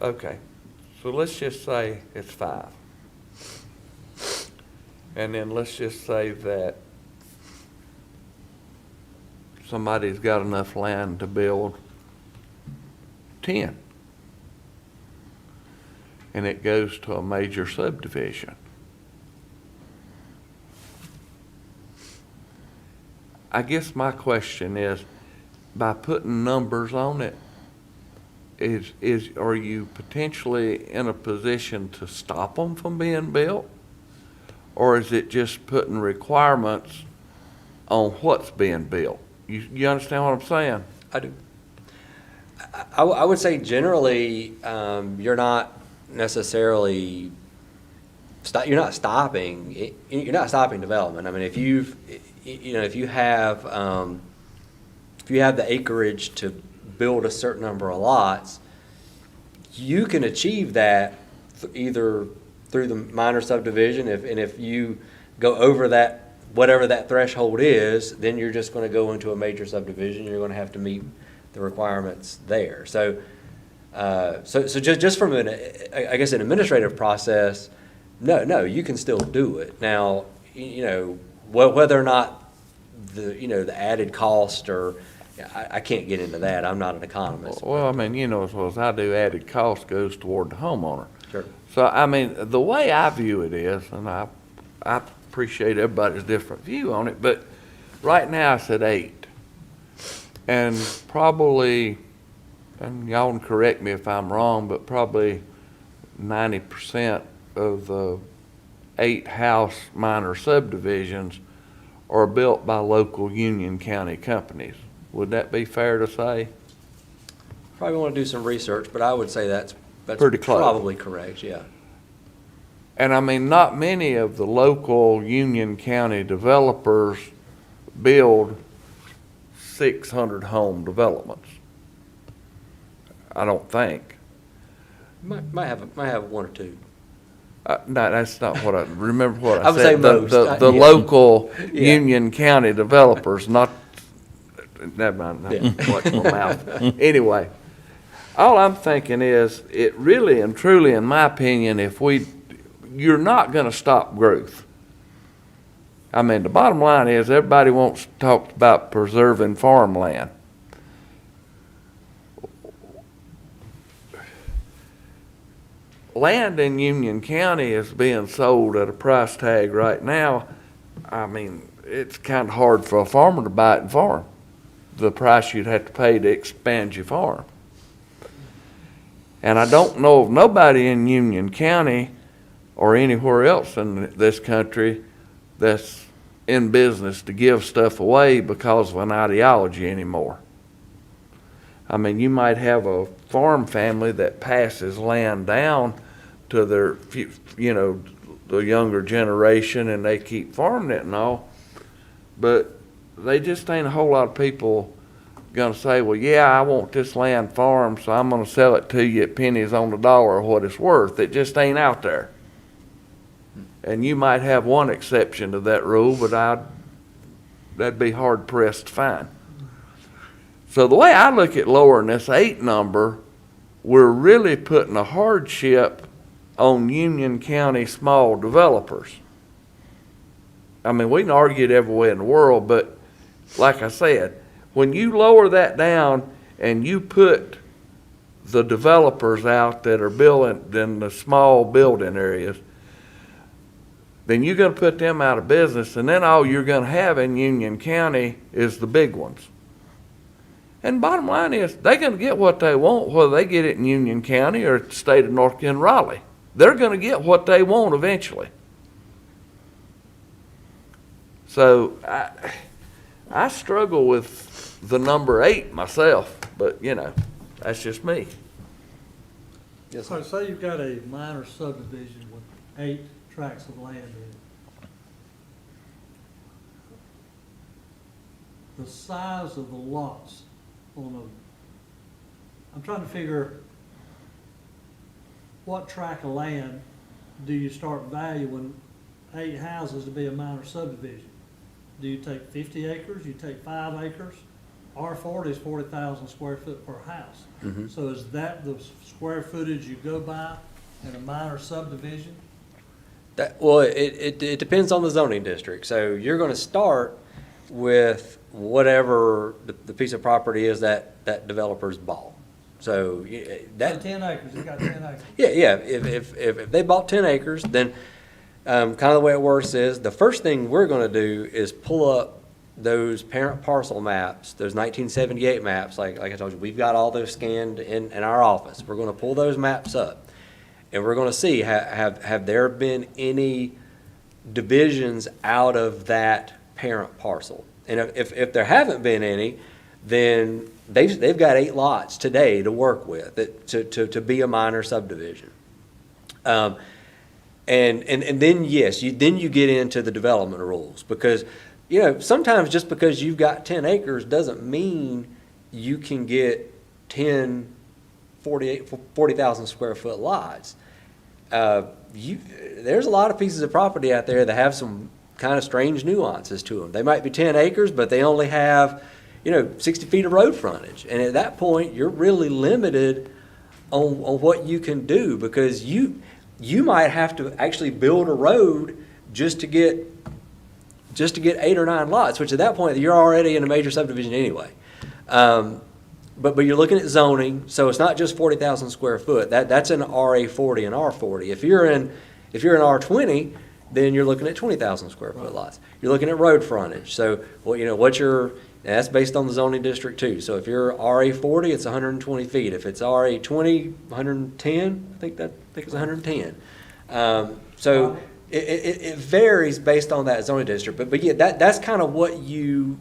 Okay. So let's just say it's 5. And then let's just say that somebody's got enough land to build 10. And it goes to a major subdivision. I guess my question is, by putting numbers on it, are you potentially in a position to stop them from being built? Or is it just putting requirements on what's being built? You understand what I'm saying? I do. I would say generally, you're not necessarily you're not stopping development. I mean, if you have the acreage to build a certain number of lots, you can achieve that either through the minor subdivision, if you go over that, whatever that threshold is, then you're just going to go into a major subdivision. You're going to have to meet the requirements there. So just from an administrative process, no, you can still do it. Now, whether or not the added cost, or I can't get into that. I'm not an economist. Well, I mean, as well as I do, added cost goes toward the homeowner. Sure. So, I mean, the way I view it is, and I appreciate everybody's different view on it, but right now it's at 8. And probably, and y'all can correct me if I'm wrong, but probably 90% of the 8-house minor subdivisions are built by local Union County companies. Would that be fair to say? Probably want to do some research, but I would say that's Pretty close. probably correct, yeah. And I mean, not many of the local Union County developers build 600 home developments. I don't think. Might have one or two. No, that's not what I, remember what I I would say said. The- most. The Yeah. local Yeah. Union County developers, not, never mind, Yeah. watch my mouth. Anyway, all I'm thinking is, it really and truly, in my opinion, you're not gonna stop growth. I mean, the bottom line is, everybody wants to talk about preserving farmland. Land in Union County is being sold at a price tag right now. I mean, it's kind of hard for a farmer to buy it and farm. The price you'd have to pay to expand your farm. And I don't know of nobody in Union County or anywhere else in this country that's in business to give stuff away because of an ideology anymore. I mean, you might have a farm family that passes land down to their, the younger generation, and they keep farming it and all, but they just ain't a whole lot of people gonna say, well, yeah, I want this land farmed, so I'm gonna sell it to you at pennies on the dollar what it's worth. It just ain't out there. And you might have one exception to that rule, but that'd be hard pressed to find. So the way I look at lowering this 8 number, we're really putting a hardship on Union County small developers. I mean, we can argue it every way in the world, but like I said, when you lower that down and you put the developers out that are building in the small building areas, then you're gonna put them out of business, and then all you're gonna have in Union County is the big ones. And bottom line is, they're gonna get what they want, whether they get it in Union County or the state of North Carolina, Raleigh. They're gonna get what they want eventually. So I struggle with the number 8 myself, but that's just me. Yes, So say you've got a minor subdivision with 8 tracts of land in it. The size of the lots I'm trying to figure what tract of land do you start valuing 8 houses to be a minor subdivision? Do you take 50 acres, you take 5 acres? R40 is 40,000 square foot per house. So is that the square footage you go by in a minor subdivision? Well, it depends on the zoning district. So you're going to start with whatever the piece of property is that developer's bought. So that 10 acres, you got 10 acres. yeah. If they bought 10 acres, then kind of the way it works is the first thing we're going to do is pull up those parent parcel maps, those 1978 maps. Like I told you, we've got all those scanned in our office. We're going to pull those maps up, and we're going to see have there been any divisions out of that parent parcel. And if there haven't been any, then they've got 8 lots today to work with to be a minor subdivision. And then yes, you get into the development rules, because sometimes just because you've got 10 acres doesn't mean you can get 10 40,000 square foot lots. There's a lot of pieces of property out there that have some kind of strange nuances to them. They might be 10 acres, but they only have 60 feet of road frontage. And at that point, you're really limited on what you can do, because you might have to actually build a road just to get 8 or 9 lots, which at that point, you're already in a major subdivision anyway. But you're looking at zoning, so it's not just 40,000 square foot. That's an RA40 and R40. If you're in R20, then you're looking at 20,000 square foot lots. You're looking at road frontage. So and that's based on the zoning district too. So if you're RA40, it's 120 feet. If it's RA20, 110. I think it's 110. So it varies based on that zoning district, but yeah, that's kind of what you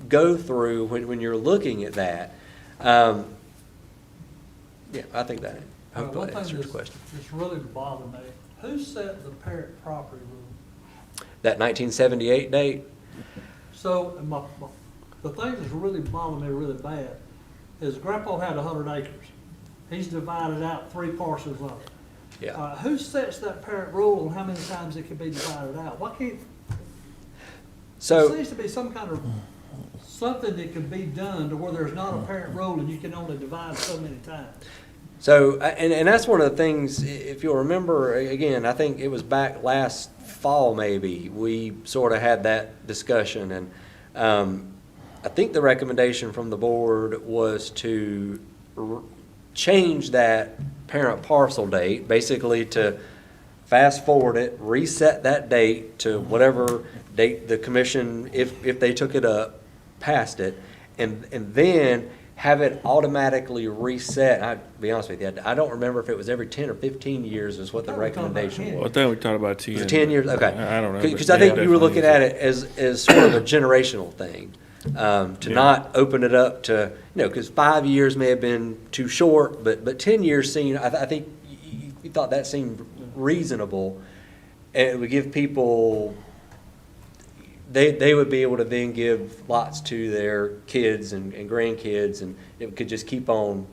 go through when you're looking at that. Yeah, I think that, hopefully One that thing answers your question. that's really bothering me, who set the parent property rule? That 1978 date, So, the thing that's really bothering me really bad is Grandpa had 100 acres. He's divided out 3 parcels of it. yeah. Who sets that parent rule on how many times it can be divided out? Why can't, there So, seems to be some kind of, something that can be done to where there's not a parent rule and you can only divide so many times. and that's one of the things, if you'll remember, again, I think it was back last fall maybe, we sort of had that discussion, and I think the recommendation from the board was to change that parent parcel date, basically to fast forward it, reset that date to whatever date the commission, if they took it up, passed it, and then have it automatically reset. I'll be honest with you, I don't remember if it was every 10 or 15 years is what the I thought we were talking about recommendation 10. Well, I was. think we talked about 10. Was it 10 years? Okay. I don't know. Because I think you were looking at it as sort of a generational thing, to not open it up to, because 5 years may have been too short, but 10 years seemed, I think you thought that seemed reasonable. And it would give people, they would be able to then give lots to their kids and grandkids, and it could just keep on,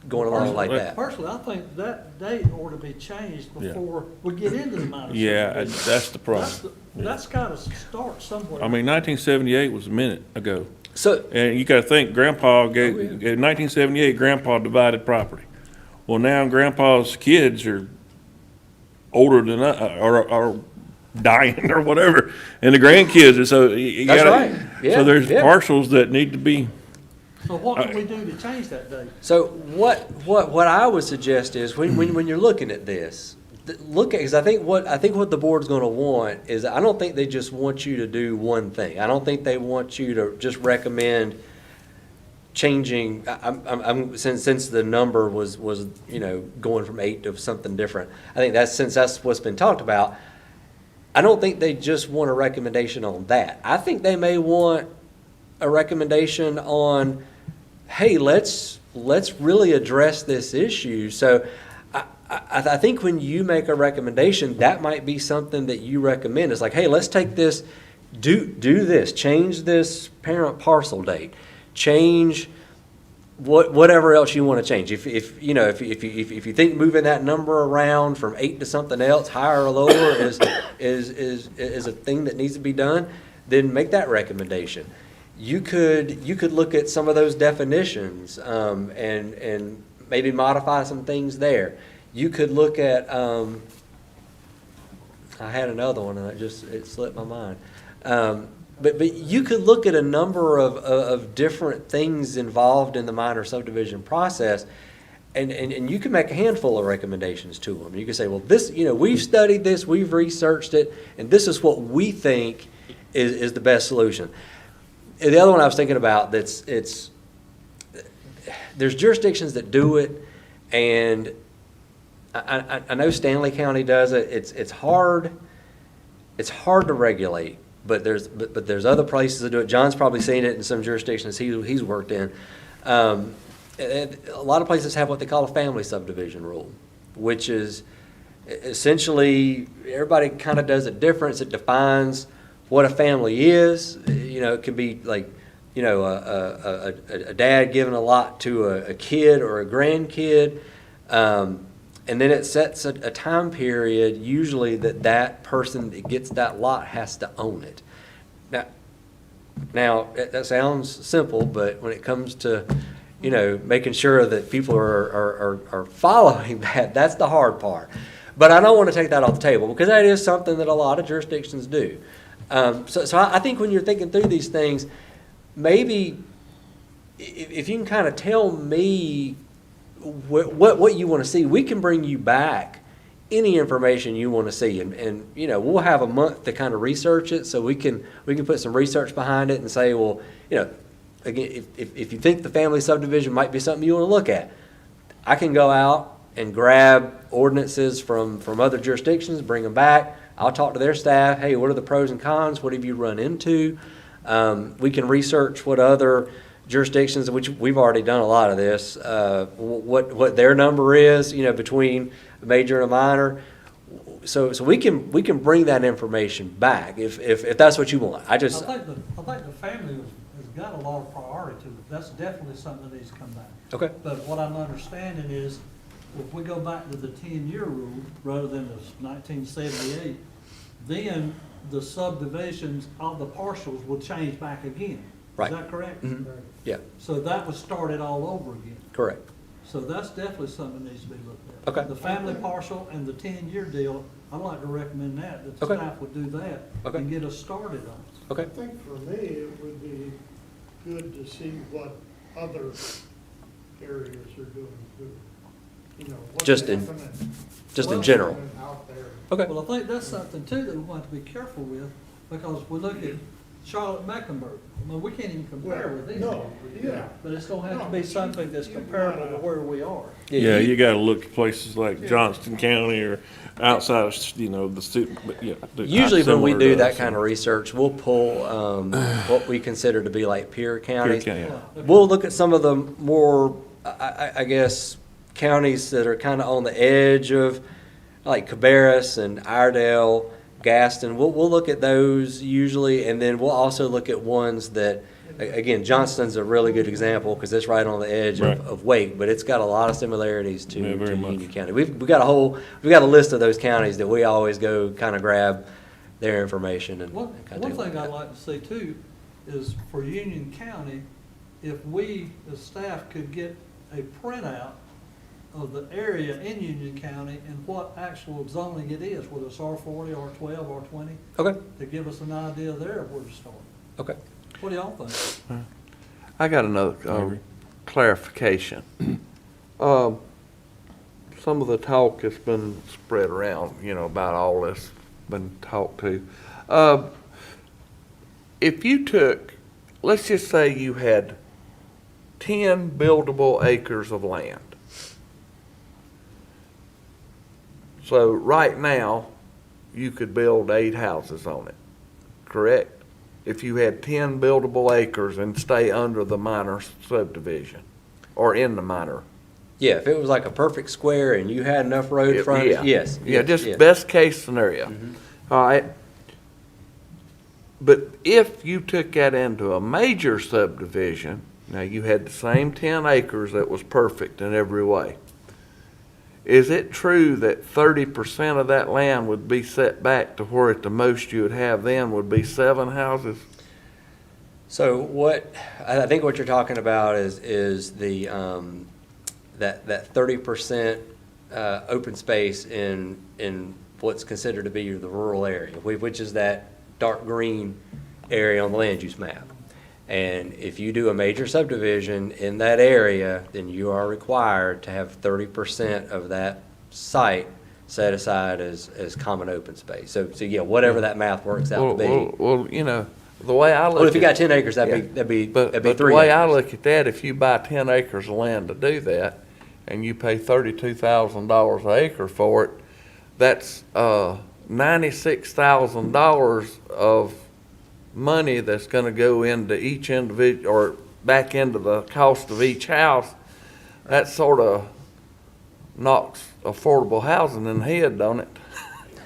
going along like that. Personally, I think that date ought to be changed before we get into the minor Yeah, subdivision. that's the problem. That's gotta start somewhere. I mean, 1978 was a minute ago. So, And you gotta think, Grandpa in 1978, Grandpa divided property. Well, now Grandpa's kids are older than, or dying or whatever, and the grandkids, and so you That's gotta. right. Yeah, So there's yeah. parcels that need to be, So what can we do to change that date? So what I would suggest is when you're looking at this, look at, because I think what the board's going to want is, I don't think they just want you to do one thing. I don't think they want you to just recommend changing. Since the number was going from 8 to something different. I think since that's what's been talked about. I don't think they just want a recommendation on that. I think they may want a recommendation on, hey, let's really address this issue. So I think when you make a recommendation, that might be something that you recommend. It's like, hey, let's take this, do this, change this parent parcel date, change whatever else you want to change. If you think moving that number around from 8 to something else, higher or lower, is a thing that needs to be done, then make that recommendation. You could look at some of those definitions, and maybe modify some things there. You could look at, I had another one and it slipped my mind. But you could look at a number of different things involved in the minor subdivision process, and you can make a handful of recommendations to them. You can say, well, this, we've studied this, we've researched it, and this is what we think is the best solution. And the other one I was thinking about, there's jurisdictions that do it, and I know Stanley County does it. It's hard to regulate. But there's other places that do it. John's probably seen it in some jurisdictions he's worked in. A lot of places have what they call a family subdivision rule, which is essentially, everybody kind of does it different. It defines what a family is. It can be like, a dad giving a lot to a kid or a grandkid. And then it sets a time period, usually that person that gets that lot has to own it. Now that sounds simple, but when it comes to, making sure that people are following that's the hard part. But I don't want to take that off the table, because that is something that a lot of jurisdictions do. So I think when you're thinking through these things, maybe if you can kind of tell me what you want to see, we can bring you back any information you want to see, and we'll have a month to kind of research it, so we can put some research behind it and say, well, again, if you think the family subdivision might be something you want to look at, I can go out and grab ordinances from other jurisdictions, bring them back. I'll talk to their staff, hey, what are the pros and cons? What have you run into? We can research what other jurisdictions, which we've already done a lot of this, what their number is, you know, between a major and a minor. So we can bring that information back if that's what you want. I think the family has got a lot of priority to it. That's definitely something that needs to come back. Okay. But what I'm understanding is, if we go back to the 10-year rule rather than the 1978, then the subdivisions of the parcels will change back again. Right. Is that correct? Mhm. Yeah, So that was started all over again. correct. So that's definitely something that needs to be looked at. Okay. The family parcel and the 10-year deal, I'd like to recommend that the Okay. staff would do that Okay. and get us started on it. Okay. I think for me, it would be good to see what other areas are doing too. You know, what's Just in general. happening out there. Okay. Well, I think that's something too that we want to be careful with, because we look at Charlotte Mecklenburg. I mean, we can't even compare with them. No, yeah. But it's gonna have to be something that's comparable to where we are. Yeah, you gotta look at places like Johnston County or outside of, you know, but yeah. Usually when we similar do to that us. kind of research, we'll pull what we consider to be like peer counties. County, yeah. We'll look at some of the more, I guess, counties that are kind of on the edge of, like Cabarrus and Iredell, Gaston. We'll look at those usually, and then we'll also look at ones that, again, Johnston's a really good example because it's right on the edge Right. of Wake, but it's got a lot of similarities to Yeah, very much. Union County. We've got a list of those counties that we always go kind of grab their information and One kind of thing I'd like to see too is for Union County, if we, as staff, could get a printout of the area in Union County and what actual zoning it is, whether it's R40, R12, R20, Okay, to give us an idea there of where to start. okay. What do y'all think? I got another clarification. Some of the talk has been spread around, you know, about all this, been talked to. If you took, let's just say you had 10 buildable acres of land. So right now, you could build 8 houses on it, correct? If you had 10 buildable acres and stay under the minor subdivision, or in the minor. Yeah, if it was like a perfect square and you had enough road frontage, Yeah. yes. Yeah, yes, just yes. best case scenario. All right. But if you took that into a major subdivision, now you had the same 10 acres that was perfect in every way. Is it true that 30% of that land would be set back to where at the most you would have then would be 7 houses? So I think what you're talking about is the, that 30% open space in what's considered to be the rural area, which is that dark green area on the land use map. And if you do a major subdivision in that area, then you are required to have 30% of that site set aside as common open space. So yeah, whatever that math works out to be. Well, you know, the way I look Well, if you at- got 10 acres, that'd be 3 But the 3 way I acres. look at that, if you buy 10 acres of land to do that, and you pay $32,000 an acre for it, that's $96,000 of money that's gonna go into each individual, or back into the cost of each house. That sort of knocks affordable housing in the head, don't it?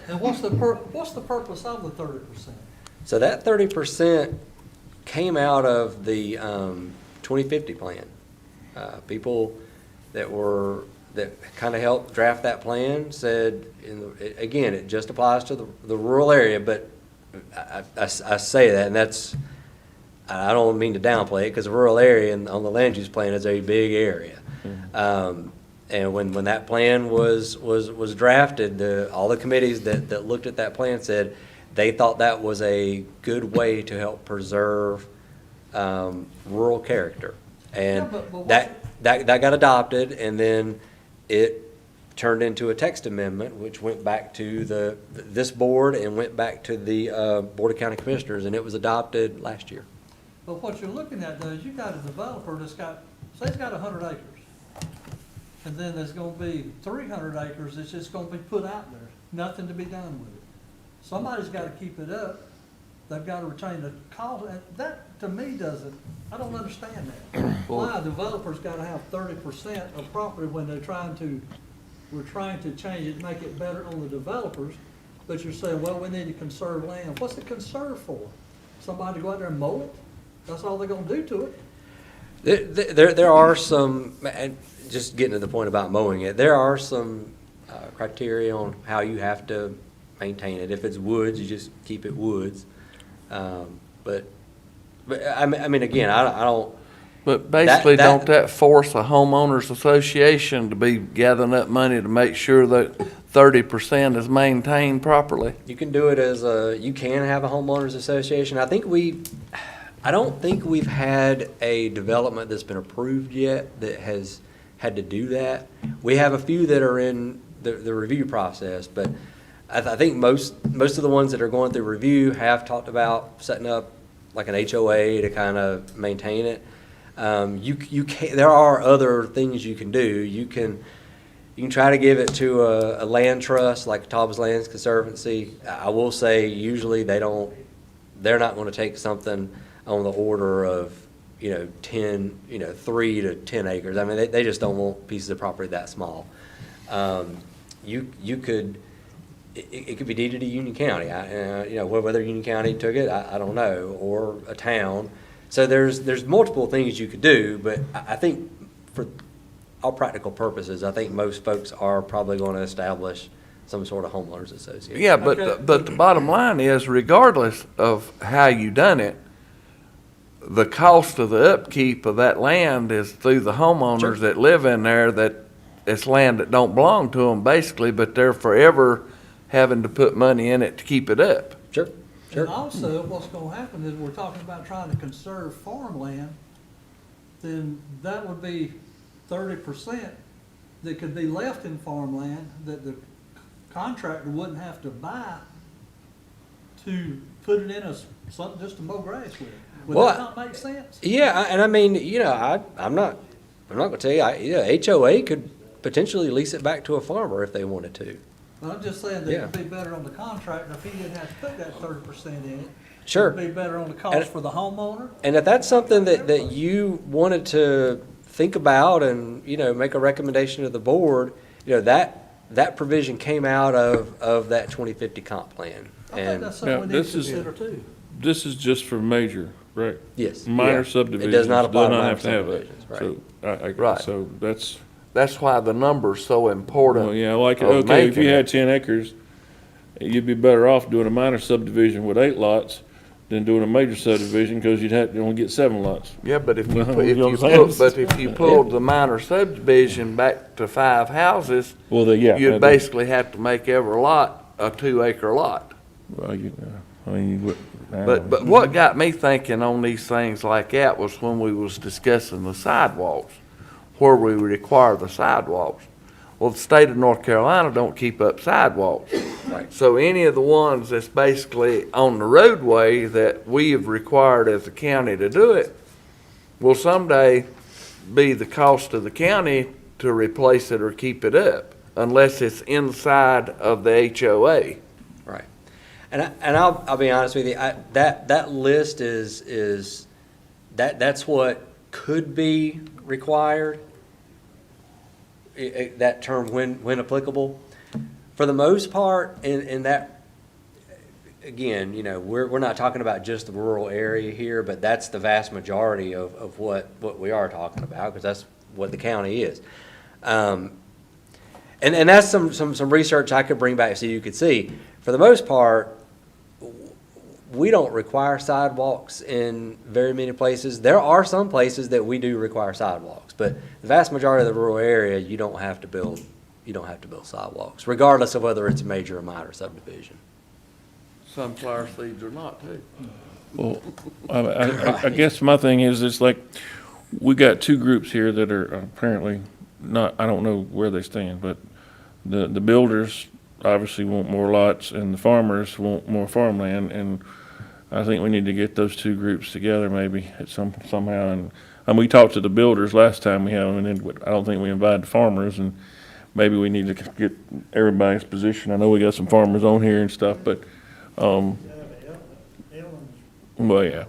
And what's the purpose of the 30%? So that 30% came out of the 2050 plan. People that kind of helped draft that plan said, again, it just applies to the rural area, but I say that, and that's, I don't mean to downplay it, because the rural area on the land use plan is a big area. And when that plan was drafted, all the committees that looked at that plan said they thought that was a good way to help preserve rural character. And Yeah, but that got adopted, and then it turned into a text amendment, which went back to this board and went back to the Board of County Commissioners, and it was adopted last year. But what you're looking at though is you got a developer that's got, say it's got 100 acres. and then there's gonna be 300 acres that's just gonna be put out there, nothing to be done with it. Somebody's gotta keep it up, they've gotta retain the cost, and that, to me, I don't understand that. Why a developer's gotta have 30% of property when we're trying to change it, make it better on the developers, but you're saying, well, we need to conserve land. What's it conserved for? Somebody to go out there and mow it? That's all they're gonna do to it? There are some, and just getting to the point about mowing it, there are some criteria on how you have to maintain it. If it's woods, you just keep it woods. But I mean, again, I don't. But basically, that- don't that force a homeowners association to be gathering up money to make sure that 30% is maintained properly? You can do it you can have a homeowners association. I don't think we've had a development that's been approved yet that has had to do that. We have a few that are in the review process, but I think most of the ones that are going through review have talked about setting up like an HOA to kind of maintain it. There are other things you can do. You can try to give it to a land trust like Taubes Lands Conservancy. I will say usually they're not going to take something on the order of 3 to 10 acres. I mean, they just don't want pieces of property that small. It could be deeded to Union County. Whether Union County took it, I don't know, or a town. So there's multiple things you could do, but I think for all practical purposes, I think most folks are probably going to establish some sort of homeowners association. Yeah, but Okay. but the bottom line is, regardless of how you done it, the cost of the upkeep of that land is through the homeowners Sure. that live in there, that it's land that don't belong to them basically, but they're forever having to put money in it to keep it up. Sure. And also, what's gonna happen is, we're talking about trying to conserve farmland, then that would be 30% that could be left in farmland that the contractor wouldn't have to buy to put it in something just to mow grass with. Would Well, that not make sense? Yeah, and I mean, I'm not gonna tell you, HOA could potentially lease it back to a farmer if they wanted to. But I'm just saying that Yeah. it'd be better on the contractor if he didn't have to put that 30% in it. Sure. It'd be better on the And- cost for the homeowner. And if that's something that you wanted to think about and, make a recommendation to the board, that provision came out of that 2050 comp plan. I think And that's something we Yeah, need to this is- consider too. This is just for major, right? yes. Minor yeah. subdivisions It does not apply to minor have to have that. subdivisions, right. So, Right. so that's, That's why the number's so important. well, yeah, like, of okay, if you making had it. 10 acres, you'd be better off doing a minor subdivision with 8 lots than doing a major subdivision, because you'd only get 7 lots. Yeah, but if you, Well, put- you if know you what I'm saying? put, but if you pulled the minor subdivision back to 5 houses, Well, yeah. you'd basically have to make every lot a 2-acre lot. Well, I mean, you would. I don't But, know. but what got me thinking on these things like that was when we was discussing the sidewalks, where we require the sidewalks. Well, the state of North Carolina don't keep up sidewalks. Right. So any of the ones that's basically on the roadway that we have required as a county to do it will someday be the cost of the county to replace it or keep it up, unless it's inside of the HOA. Right. And I'll be honest with you, that list that's what could be required. That term, when applicable. For the most part, in that, again, we're not talking about just the rural area here, but that's the vast majority of what we are talking about, because that's what the county is. And that's some research I could bring back so you could see. For the most part, we don't require sidewalks in very many places. There are some places that we do require sidewalks, but the vast majority of the rural area, you don't have to build sidewalks, regardless of whether it's a major or minor subdivision. Sunflower seeds or not too. Well, I guess my thing is, it's like, we got 2 groups here that are apparently not, I don't know where they stand, but the builders obviously want more lots, and the farmers want more farmland, and I think we need to get those 2 groups together maybe at somehow, and I mean, we talked to the builders last time we had them, and then I don't think we invited the farmers, and maybe we need to get everybody's position. I know we got some farmers on here and stuff, but, well, yeah.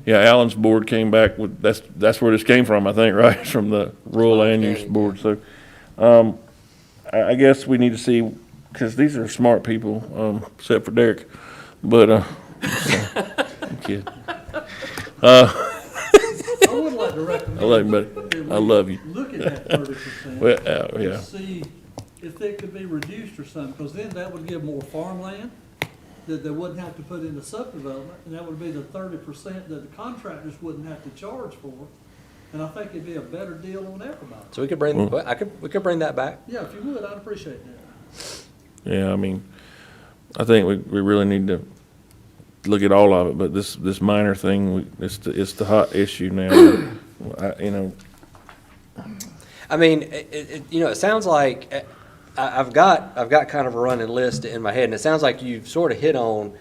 Yeah, Allen's board came back with, that's where this came from, I think, right? From the Rural Land Use Board, so, I guess we need to see, because these are smart people, except for Derek, but, I'm kidding. I would like to recommend. I love you, buddy. I love you. Look at that 30%. Well, yeah. And see if it could be reduced or something, because then that would give more farmland that they wouldn't have to put into subdevelopment, and that would be the 30% that the contractors wouldn't have to charge for. And I think it'd be a better deal on everybody. So we could bring, we could bring that back. Yeah, if you would, I'd appreciate that. Yeah, I mean, I think we really need to look at all of it, but this minor thing, it's the hot issue now. You know, I mean, it sounds like, I've got kind of a running list in my head, and it sounds like you've sort of hit on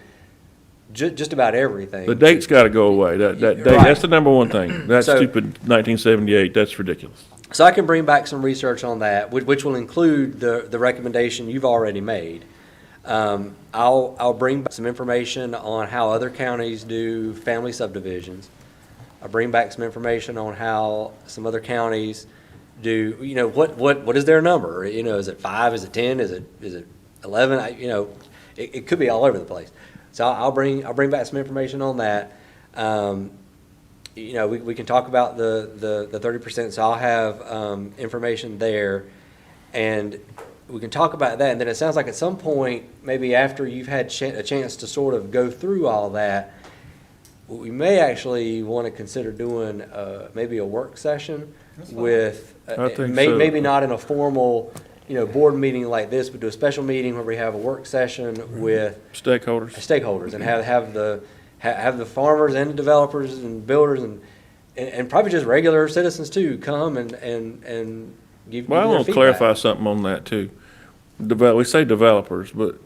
just about everything. the date's gotta go away. That date, Right. that's the number one thing. That So- stupid 1978, that's ridiculous. So I can bring back some research on that, which will include the recommendation you've already made. I'll bring back some information on how other counties do family subdivisions. I'll bring back some information on how some other counties do, what is their number? Is it 5, is it 10, is it 11? It could be all over the place. So I'll bring back some information on that. We can talk about the 30%, so I'll have information there, and we can talk about that. And then it sounds like at some point, maybe after you've had a chance to sort of go through all that, we may actually want to consider doing maybe a work session with, I think so. maybe not in a formal, board meeting like this, but do a special meeting where we have a work session with Stakeholders. and have the farmers and the developers and builders and probably just regular citizens too come and give Well, I their want to feedback. clarify something on that too. We say developers, but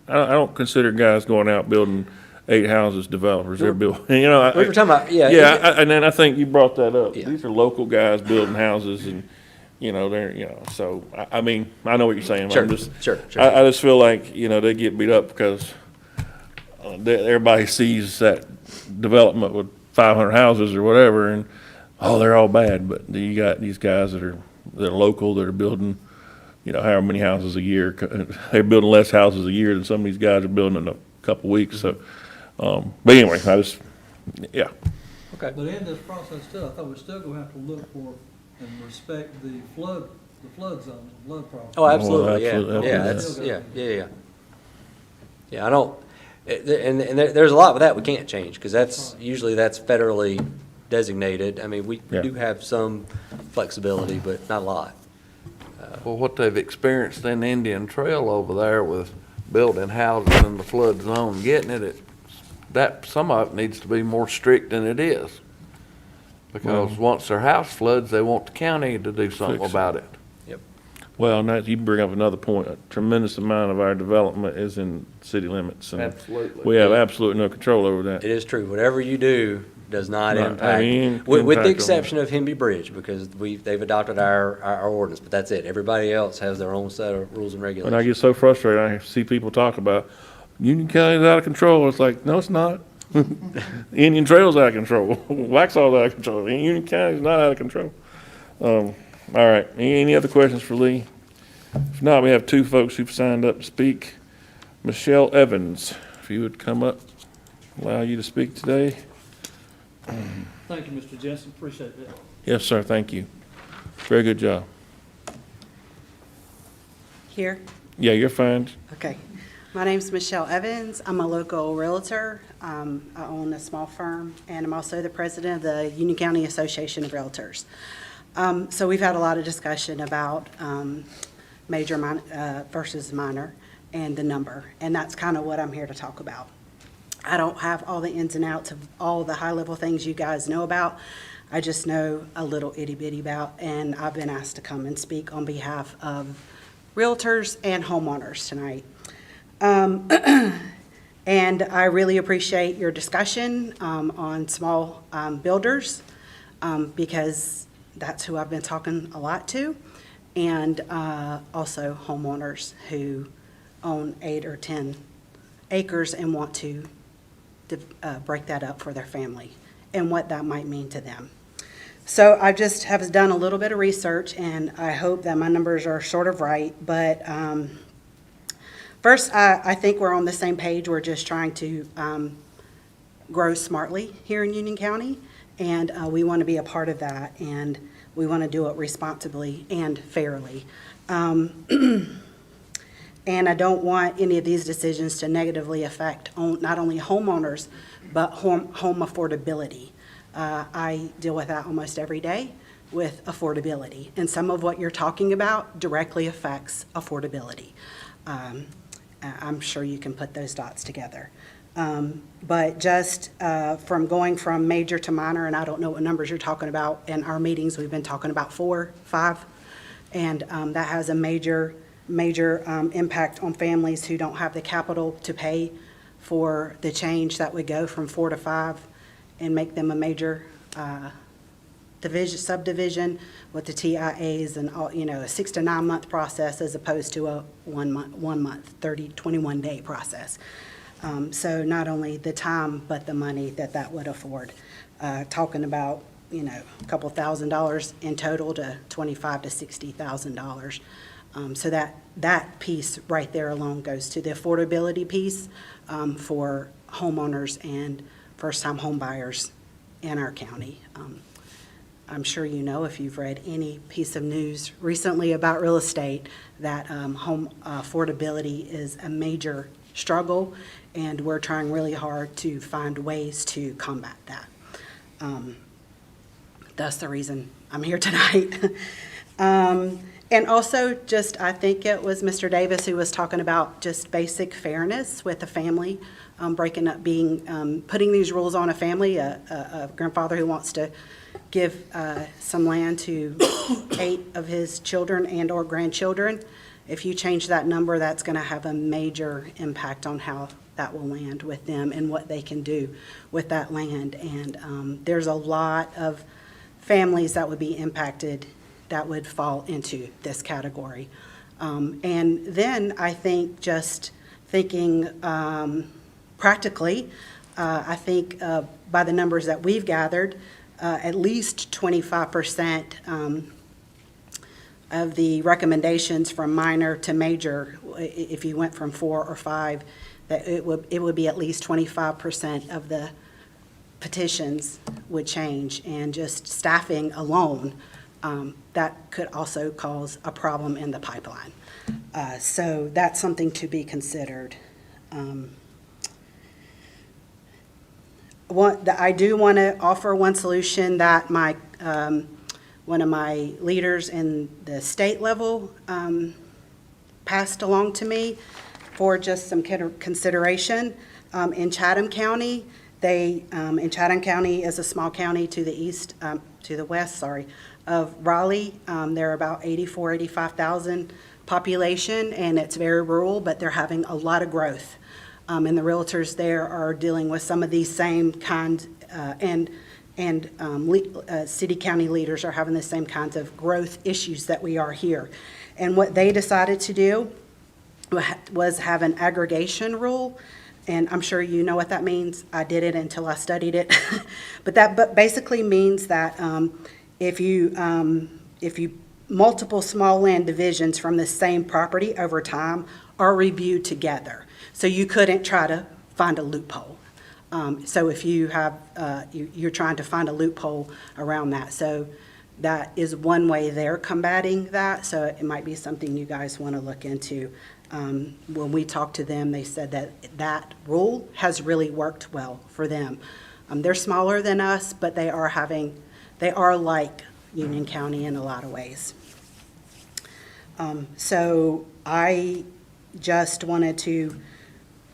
I don't consider guys going out building 8 houses developers. They're building, We were talking about, and then I think you brought that up. Yeah. These are local guys building houses and, so, I mean, I know what you're saying. but I'm Sure. I just feel like, they get beat up because everybody sees that development with 500 houses or whatever and, they're all bad. But you got these guys that are local, that are building, however many houses a year. They're building less houses a year than some of these guys are building in a couple weeks. So, but anyway, yeah. Okay. But in this process too, I thought we're still gonna have to look for and respect the flood zones, the flood problem. Oh, absolutely, absolutely, yeah, absolutely. that's, yeah, I don't, and there's a lot with that we can't change, because that's federally designated. I mean, we Yeah. do have some flexibility, but not a lot. Well, what they've experienced in Indian Trail over there with building houses in the flood zone, getting that some of it needs to be more strict than it is. Because once their house floods, they want the county to do something Fix it. about it. Well, and that, you bring up another point. A tremendous amount of our development is in city limits. And Absolutely. we have absolutely no control over that. It is true, whatever you do does not Right, I impact, mean, with impact the on exception of Hemby Bridge, because they've adopted our ordinance, but that's it. Everybody else has their own set of rules and And I regulations. get so frustrated, I see people talk about Union County's out of control. It's like, no, it's not. Indian Trail's out of control. Waxhaw's out of control. Union County's not out of control. All right, any other questions for Lee? If not, we have 2 folks who've signed up to speak. Michelle Evans, if you would come up, allow you to speak today. Thank you, Mr. Jensen, appreciate that. Yes, sir, thank you. Very good job. Here? Yeah, you're fine. Okay. My name's Michelle Evans. I'm a local realtor. I own a small firm, and I'm also the president of the Union County Association of Realtors. So we've had a lot of discussion about major versus minor and the number, and that's kind of what I'm here to talk about. I don't have all the ins and outs of all the high-level things you guys know about. I just know a little itty-bitty about, and I've been asked to come and speak on behalf of realtors and homeowners tonight. And I really appreciate your discussion on small builders. because that's who I've been talking a lot to, and also homeowners who own 8 or 10 acres and want to break that up for their family and what that might mean to them. So I just have done a little bit of research, and I hope that my numbers are sort of right. But first, I think we're on the same page. We're just trying to grow smartly here in Union County, and we want to be a part of that, and we want to do it responsibly and fairly. And I don't want any of these decisions to negatively affect not only homeowners, but home affordability. I deal with that almost every day with affordability. And some of what you're talking about directly affects affordability. I'm sure you can put those dots together. But just from going from major to minor, and I don't know what numbers you're talking about, in our meetings, we've been talking about 4, 5, and that has a major impact on families who don't have the capital to pay for the change that would go from 4 to 5 and make them a major subdivision with the TIAs and all, a 6 to 9 month process as opposed to a 1 month, 21 day process. So not only the time, but the money that would afford. Talking about, a couple $1,000s in total to $25,000 to $60,000. So that piece right there alone goes to the affordability piece for homeowners and first-time home buyers in our county. I'm sure you know, if you've read any piece of news recently about real estate, that home affordability is a major struggle, and we're trying really hard to find ways to combat that. That's the reason I'm here tonight. And also, I think it was Mr. Davis who was talking about just basic fairness with the family, putting these rules on a family, a grandfather who wants to give some land to 8 of his children and or grandchildren. If you change that number, that's going to have a major impact on how that will land with them and what they can do with that land. And there's a lot of families that would be impacted that would fall into this category. And then I think just thinking practically, I think by the numbers that we've gathered, at least 25% of the recommendations from minor to major, if you went from 4 or 5, that it would be at least 25% of the petitions would change. And just staffing alone, that could also cause a problem in the pipeline. So that's something to be considered. I do want to offer one solution that one of my leaders in the state level passed along to me for just some consideration. In Chatham County, and Chatham County is a small county to the west of Raleigh. They're about 85,000 population, and it's very rural, but they're having a lot of growth. And the realtors there are dealing with some of these same kinds, and city county leaders are having the same kinds of growth issues that we are here. And what they decided to do was have an aggregation rule. And I'm sure you know what that means. I did it until I studied it. But that basically means that if you multiple small land divisions from the same property over time are reviewed together. So you couldn't try to find a loophole. So if you have, you're trying to find a loophole around that. So that is one way they're combating that. So it might be something you guys want to look into. When we talked to them, they said that rule has really worked well for them. They're smaller than us, but they are like Union County in a lot of ways. So I just wanted to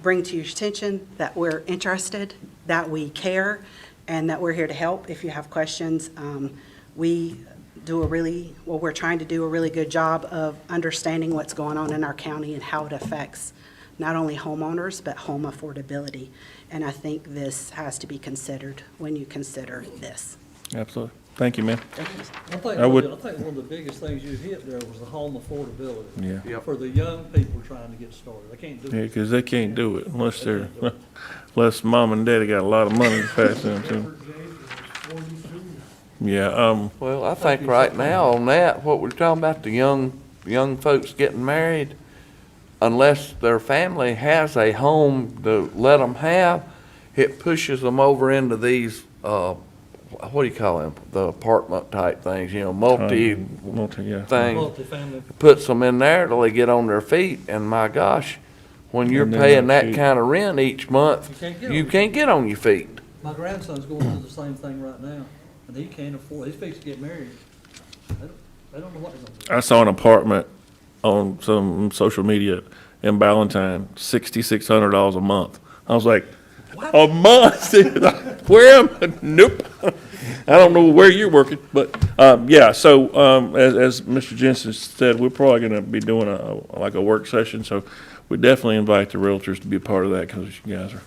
bring to your attention that we're interested, that we care, and that we're here to help. If you have questions, we're trying to do a really good job of understanding what's going on in our county and how it affects not only homeowners, but home affordability. And I think this has to be considered when you consider this. Absolutely. Thank you, man. I think, I would- I think one of the biggest things you hit there was the home affordability. Yeah. Yep. For the young people trying to get started. They can't do Yeah, it. because they can't do it unless they're, unless mom and daddy got a lot of money to pass them to them. Yeah, Well, I think right now on that, what we're talking about, the young folks getting married, unless their family has a home to let them have, it pushes them over into these, what do you call them? The apartment type things, you know, multi, yeah. things. Multifamily. Puts them in there till they get on their feet, and my gosh, when you're And then paying that's that cheap. kind of rent each month, You can't get you on. can't get on your feet. My grandson's going through the same thing right now, and he can't afford, he's fixing to get married. They don't know what they're gonna do. I saw an apartment on some social media in Ballantyne, $6,600 a month. I was like, a month? Where am I? Nope. I don't know where you're working, but, yeah, so, as Mr. Jensen said, we're probably gonna be doing like a work session, so we definitely invite the realtors to be a part of that, because you guys are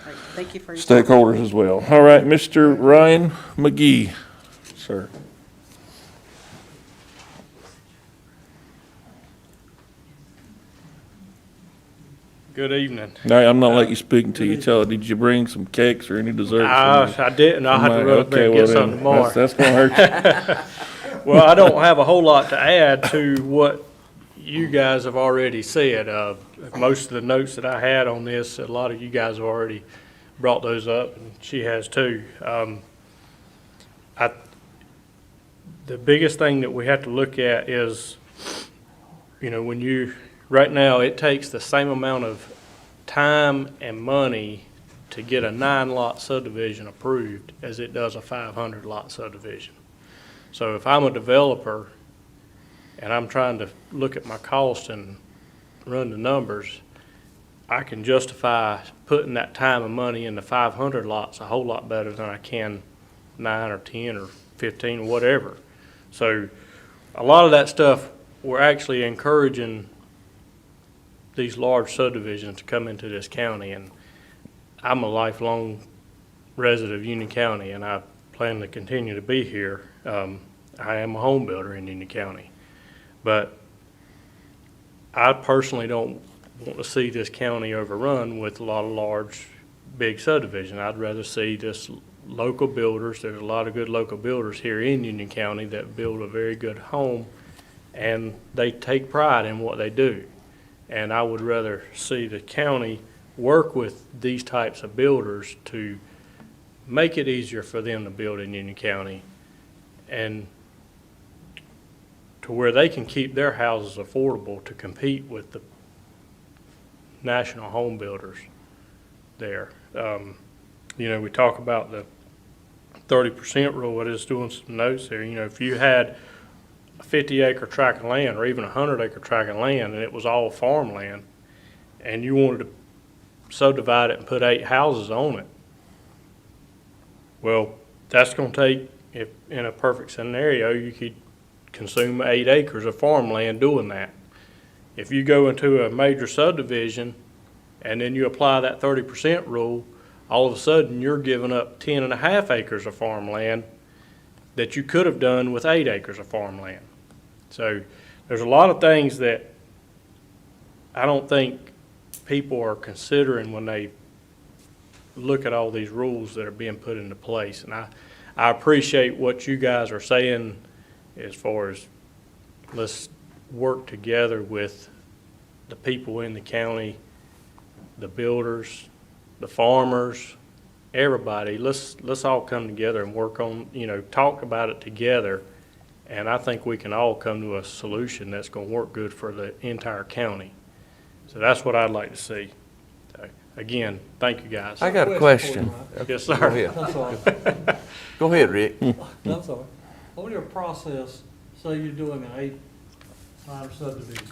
Right, thank you for your. stakeholders as well. All right, Mr. Ryan McGee, sir. Good evening. No, I'm not letting you speak until you tell it. Did you bring some cakes or any desserts? I didn't. I'll have to run up there and get some tomorrow. That's gonna hurt you. Well, I don't have a whole lot to add to what you guys have already said. Most of the notes that I had on this, a lot of you guys have already brought those up, and she has too. The biggest thing that we have to look at is, right now, it takes the same amount of time and money to get a 9-lot subdivision approved as it does a 500-lot subdivision. So if I'm a developer and I'm trying to look at my cost and run the numbers, I can justify putting that time and money into 500 lots a whole lot better than I can 9 or 10 or 15 or whatever. So a lot of that stuff, we're actually encouraging these large subdivisions to come into this county, and I'm a lifelong resident of Union County, and I plan to continue to be here. I am a home builder in Union County, but I personally don't want to see this county overrun with a lot of large, big subdivisions. I'd rather see just local builders. There's a lot of good local builders here in Union County that build a very good home, and they take pride in what they do. And I would rather see the county work with these types of builders to make it easier for them to build in Union County, and to where they can keep their houses affordable to compete with the national home builders there. We talk about the 30% rule. I was doing some notes there. If you had a 50-acre tract of land or even a 100-acre tract of land and it was all farmland and you wanted to subdivide it and put 8 houses on it, well, that's going to take, if in a perfect scenario, you could consume 8 acres of farmland doing that. If you go into a major subdivision and then you apply that 30% rule, all of a sudden you're giving up 10.5 acres of farmland that you could have done with 8 acres of farmland. So there's a lot of things that I don't think people are considering when they look at all these rules that are being put into place. And I appreciate what you guys are saying as far as let's work together with the people in the county, the builders, the farmers, everybody. Let's all come together and work on, talk about it together. And I think we can all come to a solution that's going to work good for the entire county. So that's what I'd like to see. So, again, thank you guys. I got a question. Yes, Go sir. ahead. I'm sorry. Go ahead, Rick. I'm sorry. On your process, say you're doing an 8 minor subdivision,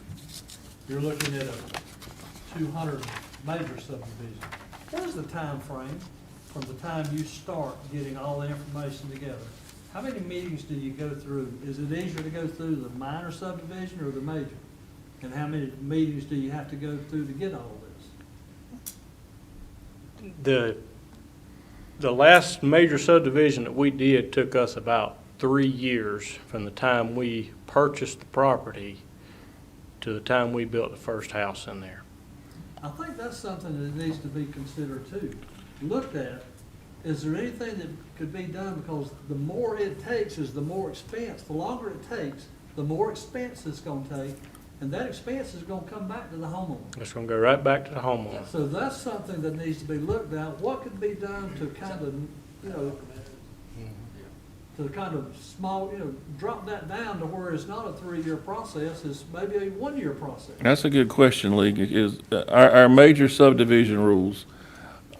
you're looking at a 200 major subdivision. What is the time frame from the time you start getting all the information together? How many meetings do you go through? Is it easier to go through the minor subdivision or the major? And how many meetings do you have to go through to get all this? The last major subdivision that we did took us about 3 years from the time we purchased the property to the time we built the first house in there. I think that's something that needs to be considered too, looked at. Is there anything that could be done? Because the more it takes is the more expense. The longer it takes, the more expense it's gonna take, and that expense is gonna come back to the homeowner. It's gonna go right back to the homeowner. So that's something that needs to be looked at. What could be done to kind of, you know, to kind of small, you know, drop that down to where it's not a 3-year process, it's maybe a 1-year process. That's a good question, Lee. Is, our major subdivision rules,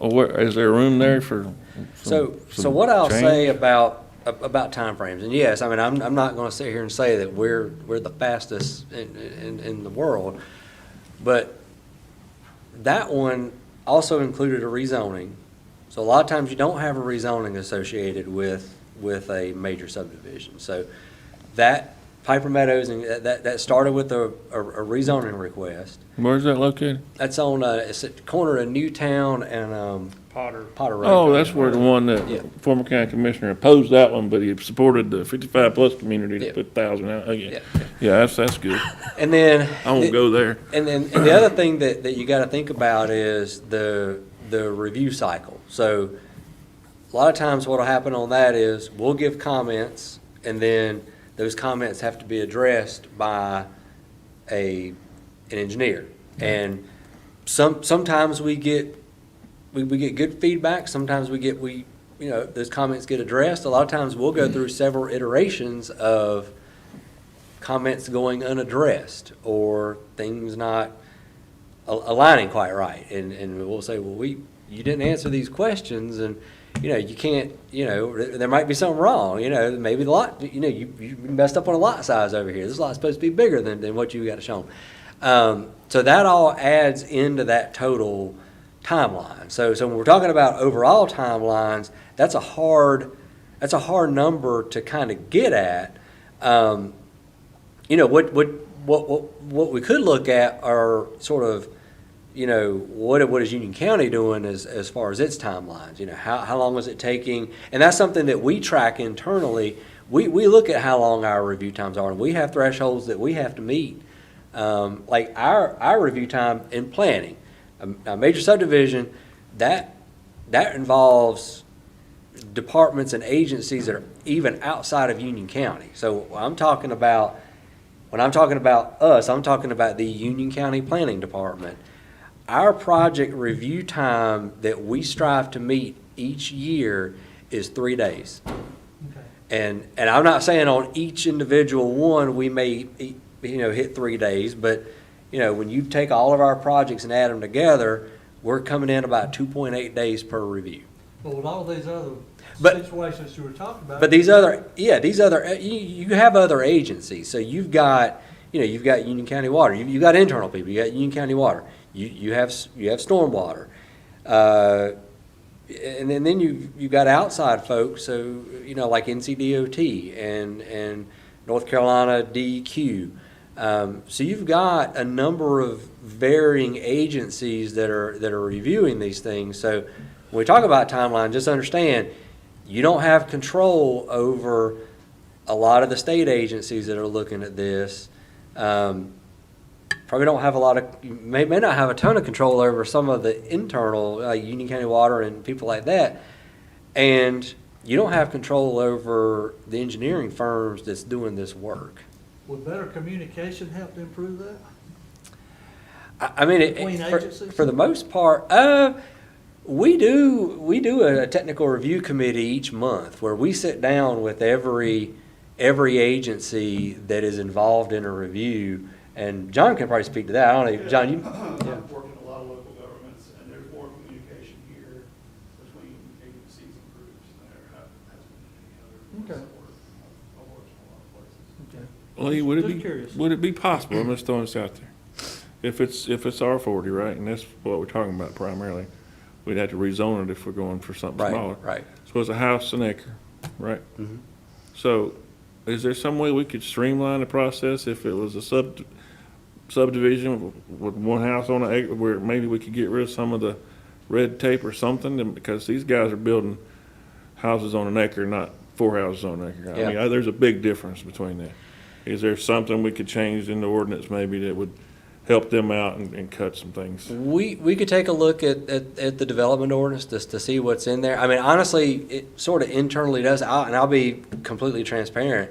is there room there for So some what I'll change? say about timeframes, and yes, I mean, I'm not gonna sit here and say that we're the fastest in the world, but that one also included a rezoning. So a lot of times you don't have a rezoning associated with a major subdivision. So that Piper Meadows, and that started with a rezoning request. Where's that located? That's on, it's at the corner of Newtown and, Potter. Road. Oh, that's where the one Yeah. that former county commissioner opposed that one, but he supported the 55-plus community to Yeah. put 1,000 out. Oh, yeah. Yeah. Yeah, that's good. And then. I won't go there. And the other thing that you gotta think about is the review cycle. So a lot of times what'll happen on that is we'll give comments, and then those comments have to be addressed by an engineer. And sometimes we get good feedback, sometimes those comments get addressed. A lot of times we'll go through several iterations of comments going unaddressed or things not aligning quite right. And we'll say, well, you didn't answer these questions, and, you can't, there might be something wrong, maybe the lot, you messed up on a lot size over here. This lot's supposed to be bigger than what you got shown. So that all adds into that total timeline. So when we're talking about overall timelines, that's a hard number to kind of get at. What we could look at are sort of, what is Union County doing as far as its timelines? How long is it taking? And that's something that we track internally. We look at how long our review times are, and we have thresholds that we have to meet. Like our review time in planning, a major subdivision, that involves departments and agencies that are even outside of Union County. So when I'm talking about us, I'm talking about the Union County Planning Department. Our project review time that we strive to meet each year is 3 days. Okay. And I'm not saying on each individual one we may, hit 3 days, but, when you take all of our projects and add them together, we're coming in about 2.8 days per review. But with all these other But- situations you were talking about. But you have other agencies. So you've got Union County Water, you've got internal people, you got Union County Water, you have stormwater. And then you've got outside folks, so, like NCDOT and North Carolina DEQ. So you've got a number of varying agencies that are reviewing these things. So when we talk about timeline, just understand, you don't have control over a lot of the state agencies that are looking at this. Probably don't have may not have a ton of control over some of the internal, Union County Water and people like that. And you don't have control over the engineering firms that's doing this work. Would better communication help to improve that? I mean, Between agencies? for the most part, we do a technical review committee each month where we sit down with every agency that is involved in a review. And John can probably speak to that. I don't know, John, you? I've worked in a lot of local governments, and there's more communication here between agencies and groups than there hasn't been any other. Okay. I've worked in a lot of places. Okay. Lee, Just curious. would it be possible, I'm just throwing this out there, if it's R40, right, and that's what we're talking about primarily, we'd have to rezone it if we're going for something smaller. Right. So it's a house an acre, right? Mhm. So is there some way we could streamline the process if it was a subdivision with one house on an acre, where maybe we could get rid of some of the red tape or something? And because these guys are building houses on an acre, not 4 houses on an acre. I Yeah. mean, there's a big difference between that. Is there something we could change in the ordinance maybe that would help them out and cut some things? We could take a look at the development ordinance just to see what's in there. I mean, honestly, it sort of internally does, and I'll be completely transparent.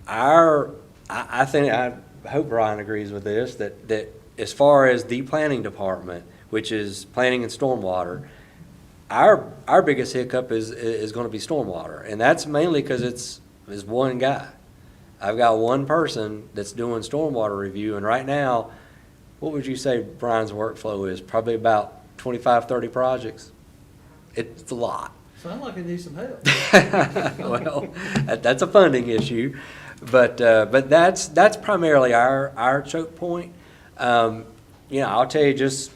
I think, I hope Brian agrees with this, that as far as the planning department, which is planning and stormwater, our biggest hiccup is gonna be stormwater, and that's mainly because it's one guy. I've got one person that's doing stormwater review, and right now, what would you say Brian's workflow is? Probably about 25, 30 projects. It's a lot. Sound like it needs some help. Well, that's a funding issue, but that's primarily our choke point. You know, I'll tell you just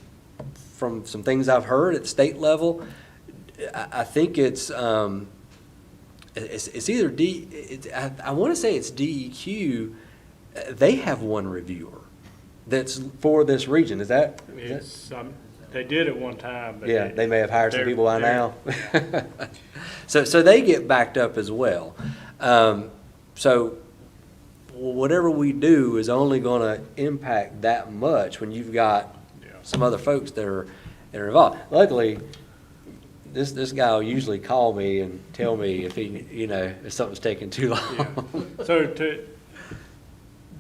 from some things I've heard at the state level, I think it's either I want to say it's DEQ. They have one reviewer that's for this region. Is that? They did it one time, but. Yeah, they may have hired some they're- people by they're- now. So they get backed up as well. So whatever we do is only gonna impact that much when you've got some other folks that are involved. Luckily, this guy will usually call me and tell me if if something's taking too long. So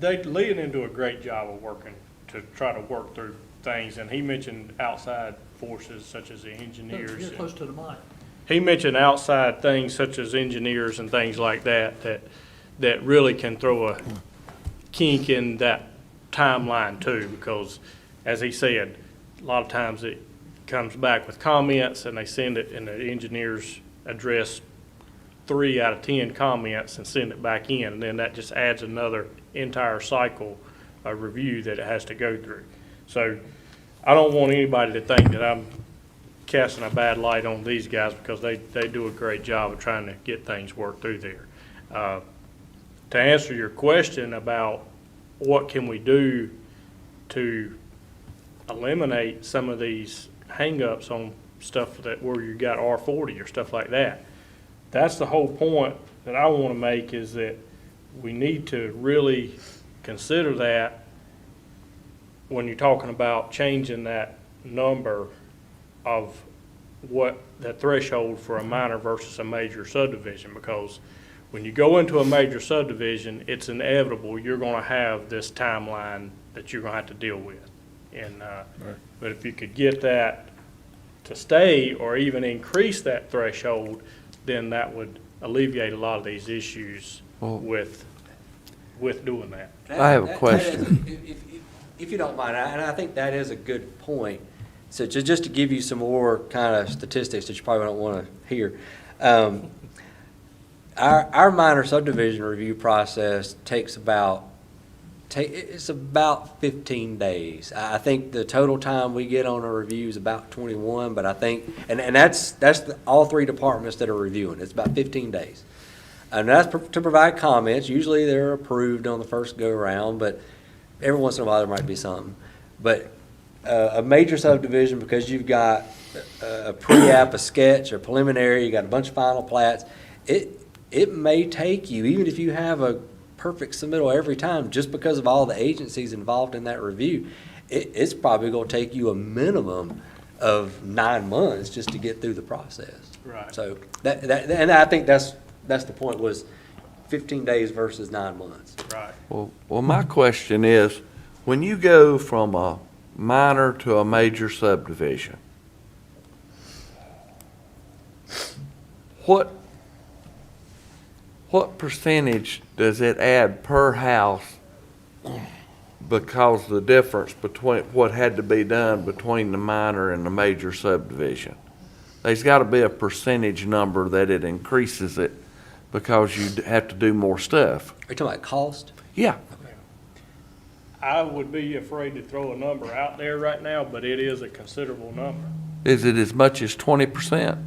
they leading into a great job of working to try to work through things, and he mentioned outside forces such as the engineers. You're close to the mic. He mentioned outside things such as engineers and things like that really can throw a kink in that timeline too, because as he said, a lot of times it comes back with comments and they send it, and the engineers address 3 out of 10 comments and send it back in, and then that just adds another entire cycle of review that it has to go through. So I don't want anybody to think that I'm casting a bad light on these guys, because they do a great job of trying to get things worked through there. To answer your question about what can we do to eliminate some of these hangups on stuff that where you got R40 or stuff like that, that's the whole point that I want to make, is that we need to really consider that when you're talking about changing that number of what the threshold for a minor versus a major subdivision, because when you go into a major subdivision, it's inevitable you're going to have this timeline that you're going to have to deal with. And but if you could get that to stay or even increase that threshold, then that would alleviate a lot of these issues with doing that. I have a question. If you don't mind, and I think that is a good point. So just to give you some more kind of statistics that you probably don't want to hear. Our minor subdivision review process takes about 15 days. I think the total time we get on a review is about 21, but I think, and that's all 3 departments that are reviewing. It's about 15 days. And that's to provide comments. Usually they're approved on the first go around, but every once in a while there might be something. But a major subdivision, because you've got a pre-app, a sketch, a preliminary, you got a bunch of final plats, it may take you, even if you have a perfect submittal every time, just because of all the agencies involved in that review, it's probably going to take you a minimum of 9 months just to get through the process. Right. So and I think that's the point, was 15 days versus 9 months. Right. Well, my question is, when you go from a minor to a major subdivision, what percentage does it add per house because of the difference between what had to be done between the minor and the major subdivision? There's got to be a percentage number that it increases it because you have to do more stuff. Are you talking about cost? Yeah. I would be afraid to throw a number out there right now, but it is a considerable number. Is it as much as 20%?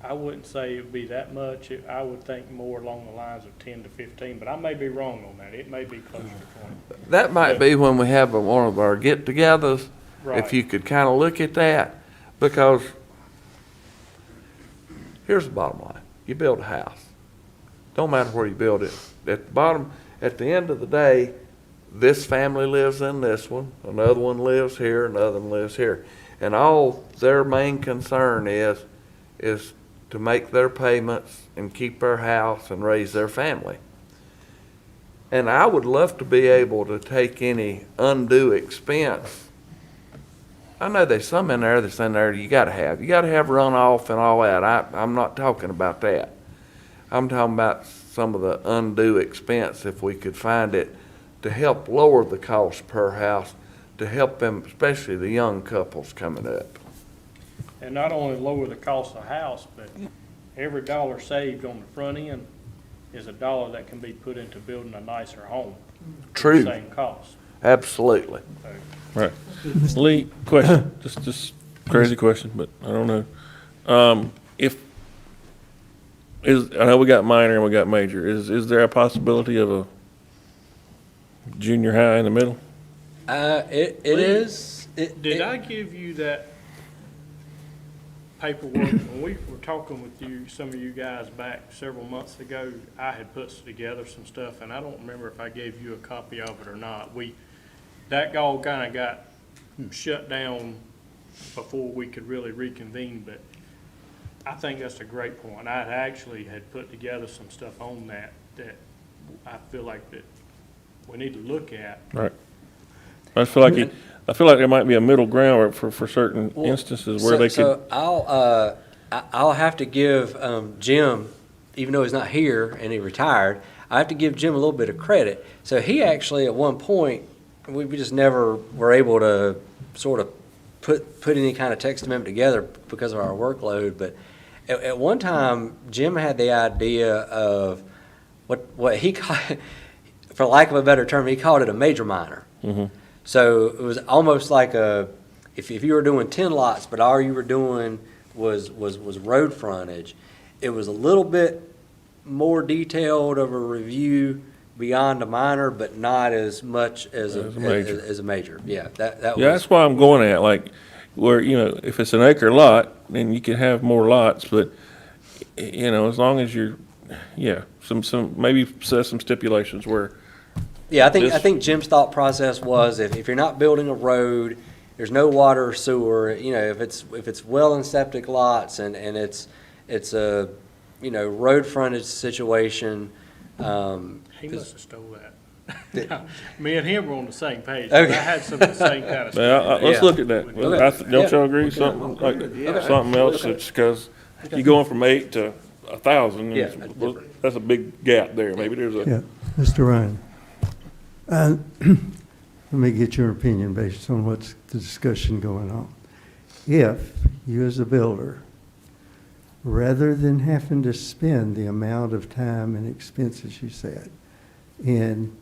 I wouldn't say it would be that much. I would think more along the lines of 10 to 15, but I may be wrong on that. It may be closer to 20. That might be when we have one of our get-togethers. Right. If you could kind of look at that, because Here's the bottom line. You build a house. Don't matter where you build it. At the bottom, at the end of the day, this family lives in this one, another one lives here, another one lives here. And all their main concern is to make their payments and keep their house and raise their family. And I would love to be able to take any undue expense. I know there's some in there that's in there you gotta have runoff and all that. I'm not talking about that. I'm talking about some of the undue expense, if we could find it, to help lower the cost per house, to help them, especially the young couples coming up. And not only lower the cost of the house, but every dollar saved on the front end is a dollar that can be put into building a nicer home. For the True. same cost. Absolutely. Right. Lee, question, just crazy question, but I don't know. I know we got minor and we got major. Is there a possibility of a junior high in the middle? It is. Did I give you that paperwork when we were talking with you, some of you guys back several months ago? I had put together some stuff, and I don't remember if I gave you a copy of it or not. That all kind of got shut down before we could really reconvene, but I think that's a great point. I actually had put together some stuff on that I feel like that we need to look at. Right. I feel like there might be a middle ground for certain instances where they could. So I'll have to give Jim, even though he's not here and he retired, I have to give Jim a little bit of credit. So he actually, at one point, we just never were able to sort of put any kind of text amendment together because of our workload. But at one time, Jim had the idea of what he called, for lack of a better term, he called it a major minor. Mm-hmm. So it was almost like if you were doing 10 lots, but all you were doing was road frontage, it was a little bit more detailed of a review beyond a minor, but not as much as a major. Yeah, that was. Yeah, that's why I'm going at, like, where, if it's an acre lot, then you can have more lots, but, as long as you're, maybe set some stipulations where. Yeah, I think Jim's thought process was if you're not building a road, there's no water or sewer, if it's well and septic lots and it's a, road frontage situation. He must have stole that. Me and him were on the same page. Okay. I had some of the same kind of Yeah, stuff. let's look at that. Okay. Don't y'all agree? Something something else, it's because you're going from 8 to 1,000. Yeah, That's a big gap there. Maybe there's a. Yeah, Mr. Ryan, let me get your opinion based on what's the discussion going on. If you as a builder, rather than having to spend the amount of time and expenses you said in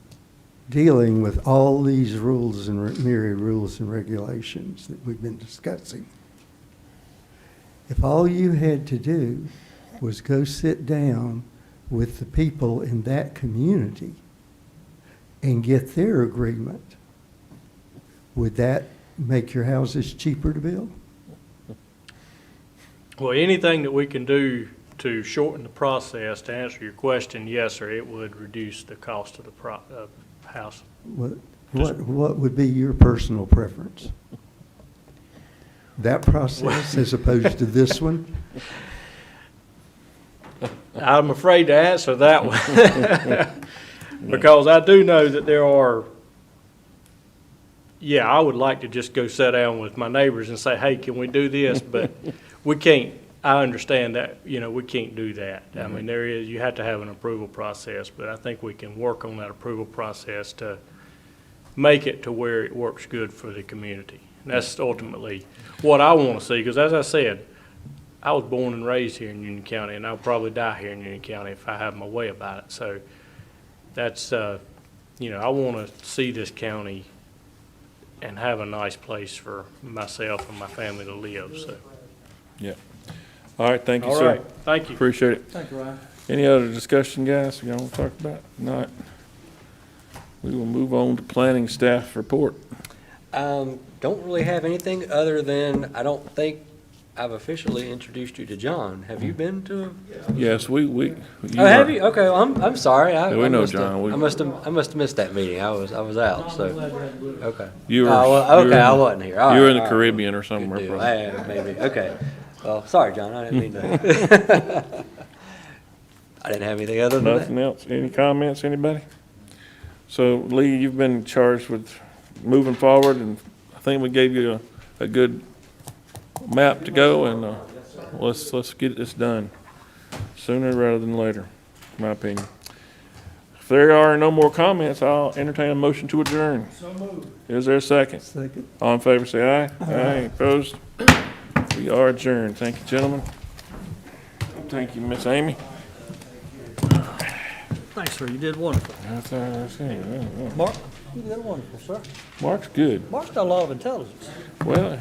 dealing with all these rules and myriad rules and regulations that we've been discussing, if all you had to do was go sit down with the people in that community and get their agreement, would that make your houses cheaper to build? Well, anything that we can do to shorten the process, to answer your question, yes, sir, it would reduce the cost of the house. What would be your personal preference? That process as opposed to this one? I'm afraid to answer that one. Because I do know that there are, I would like to just go sit down with my neighbors and say, hey, can we do this? But we can't. I understand that, we can't do that. I mean, you have to have an approval process, but I think we can work on that approval process to make it to where it works good for the community. And that's ultimately what I want to see, because as I said, I was born and raised here in Union County, and I'll probably die here in Union County if I have my way about it. So that's, I want to see this county and have a nice place for myself and my family to live, so. Yeah. All right, thank you, All sir. right, thank you. Appreciate it. Thank you, Ryan. Any other discussion, guys, y'all want to talk about? Not. We will move on to planning staff report. Don't really have anything other than I I've officially introduced you to John. Have you been to? Yes, we. Oh, have you? Okay, well, I'm sorry. Yeah, we I know must have- John. We- I must have missed that meeting. I was out, so, okay. You were. Oh, well, you were okay, in I the- wasn't here. All You were right, in the all right. Caribbean or Good somewhere, deal. probably. Yeah, maybe, okay. Well, sorry, John, I didn't mean to. I didn't have anything other than that. Nothing else? Any comments, anybody? So Lee, you've been charged with moving forward, and I think we gave you a good map to go, and let's get this done sooner rather than later, in my opinion. If there are no more comments, I'll entertain a motion to adjourn. So moved. Is there a second? Second. All in favor, say aye. Aye. Opposed? We are adjourned. Thank you, gentlemen. Thank you, Miss Amy. Thanks, sir, you did wonderful. That's all I was saying. Mark, you did wonderful, sir. Mark's good. Mark's got a lot of intelligence. Well,